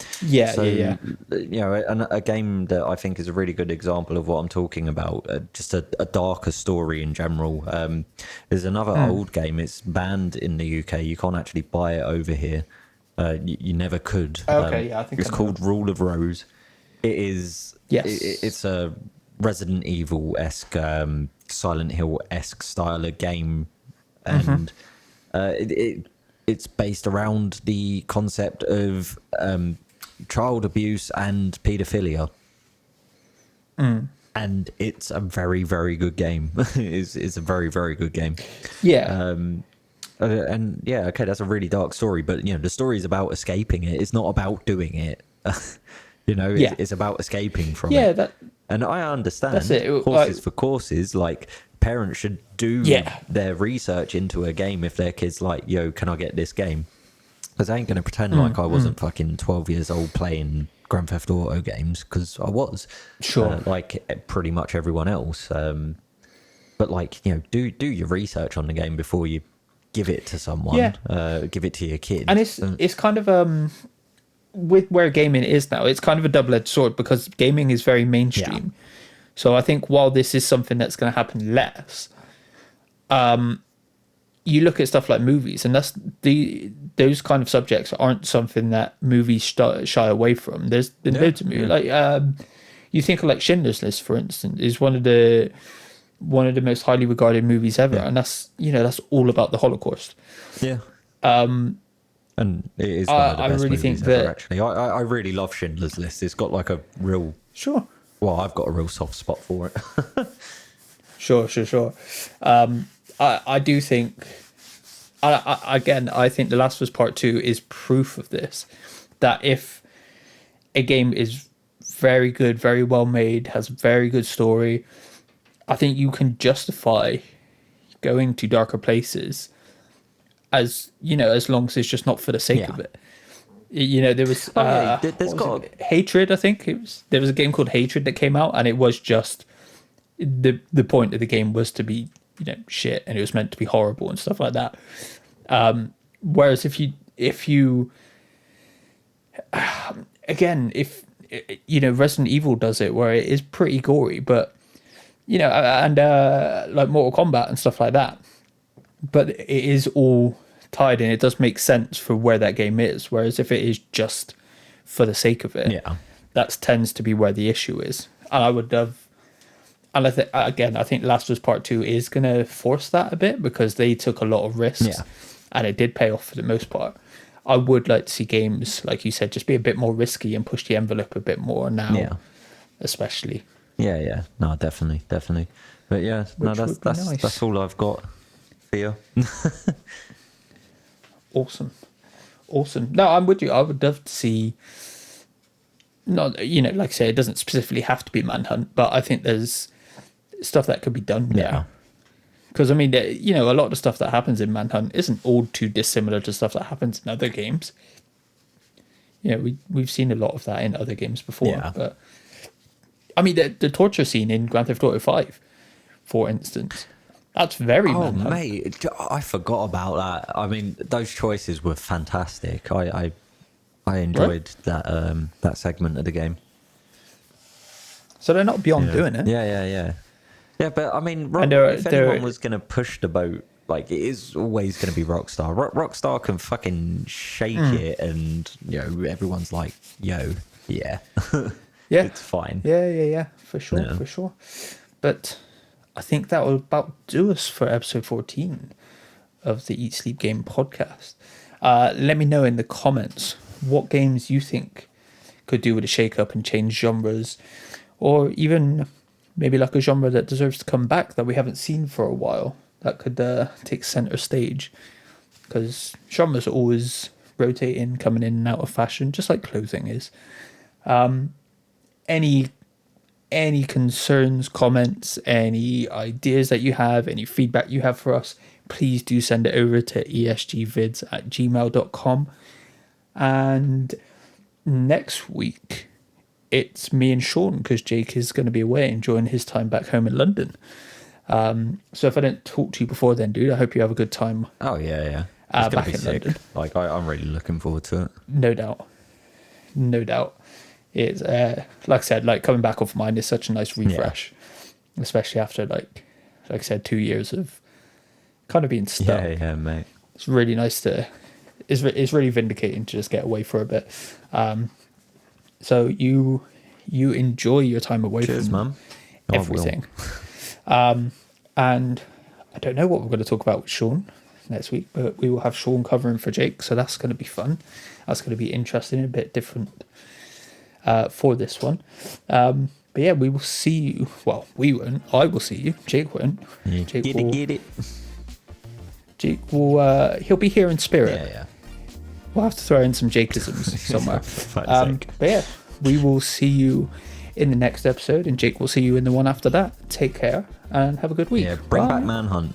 know, a game that I think is a really good example of what I'm talking about, just a darker story in general. There's another old game. It's banned in the UK. You can't actually buy it over here. You never could. I think it's called Rule of Rose. It is. Yes. It's a Resident Evil-esque, Silent Hill-esque style of game, and it's based around the concept of child abuse and paedophilia, and it's a very, very good game. It's a very, very good game. And yeah, okay, that's a really dark story, but the story is about escaping it. It's not about doing it. Yeah. It's about escaping from Yeah, it. And I understand that's it. horses for courses. Like, parents should do Yeah. their research into a game if their kids like, yo, can I get this game? Because I ain't gonna pretend like I wasn't fucking 12 years old playing Grand Theft Auto games, because I was. Sure. Like pretty much everyone else. But like, do your research on the game before you give it to someone. Yeah. Give it to your kid. And it's kind of with where gaming is now, it's kind of a double-edged sword, because gaming is very mainstream. So I think while this is something that's going to happen less, you look at stuff like movies, and those kind of subjects aren't something that movies shy away from. There's been loads of movies. Like you think of like Schindler's List, for instance, is one of the most highly regarded movies ever, and that's all about the Holocaust. Yeah. And it is one of the best really movies think ever, that actually. I really love Schindler's List. It's got like a real... Sure. Well, I've got a real soft spot for it. Sure. I do think... I think The Last of Us Part 2 is proof of this. That if a game is very good, very well made, has a very good story, I think you can justify going to darker places, as long as it's just not for the sake of it. There was Hatred. I think there was a game called Hatred that came out, and it was just the point of the game was to be shit, and it was meant to be horrible and stuff like that. Whereas if you again, if Resident Evil does it, where it is pretty gory, but and like Mortal Kombat and stuff like that, but it is all tied in. It does make sense for where that game is. Whereas if it is just for the sake of it, that tends to be where the issue is. And I would have, and I think Last of Us Part 2 is going to force that a bit, because they took a lot of risks, and it did pay off for the most part. I would like to see games, like you said, just be a bit more risky and push the envelope a bit more now, especially. Yeah. No, definitely. But yeah, that's all I've got for you. Awesome. No, I'm with you. I would love to see, not like I say, it doesn't specifically have to be Manhunt, but I think there's stuff that could be done there. Because I mean, a lot of the stuff that happens in Manhunt isn't all too dissimilar to stuff that happens in other games. We've seen a lot of that in other games before. But I mean, the torture scene in Grand Theft Auto 5, for instance, that's very Manhunt. Mate, I forgot about that. I mean, those choices were fantastic. I enjoyed that segment of the game. So they're not beyond doing it. Yeah, but I mean, if anyone was going to push the boat, like, it is always going to be Rockstar. Rockstar can fucking shake it, and everyone's like, yo, it's fine. Yeah, for sure. But I think that will about do us for episode 14 of the Eat Sleep Game podcast. Let me know in the comments what games you think could do with a shake up and change genres, or even maybe like a genre that deserves to come back that we haven't seen for a while, that could take center stage, because genres are always rotating, coming in and out of fashion, just like clothing is. Any concerns, comments, any ideas that you have, any feedback you have for us, please do send it over to esgvids@gmail.com. And next week, it's me and Sean, because Jake is going to be away enjoying his time back home in London. So if I don't talk to you before then, dude, I hope you have a good time. Oh, yeah. It's going to be sick. London. Like, I'm really looking forward to it. No doubt. It's, like I said, like coming back off mine is such a nice refresh, especially after, like I said, 2 years of kind of being stuck. Yeah, mate. It's really nice to... It's really vindicating to just get away for a bit. So you enjoy your time away from everything. And I don't know what we're going to talk about with Sean next week, but we will have Sean covering for Jake, so that's going to be fun. That's going to be interesting, a bit different for this one. But yeah, we will see you. Well, we won't. I will see you. Jake won't. Get it. Jake will he'll be here in spirit. Yeah. We'll have to throw in some Jakeisms somewhere. For fuck's sake. But yeah, we will see you in the next episode, and Jake will see you in the one after that. Take care and have a good week. Yeah, bring Bye. back Manhunt.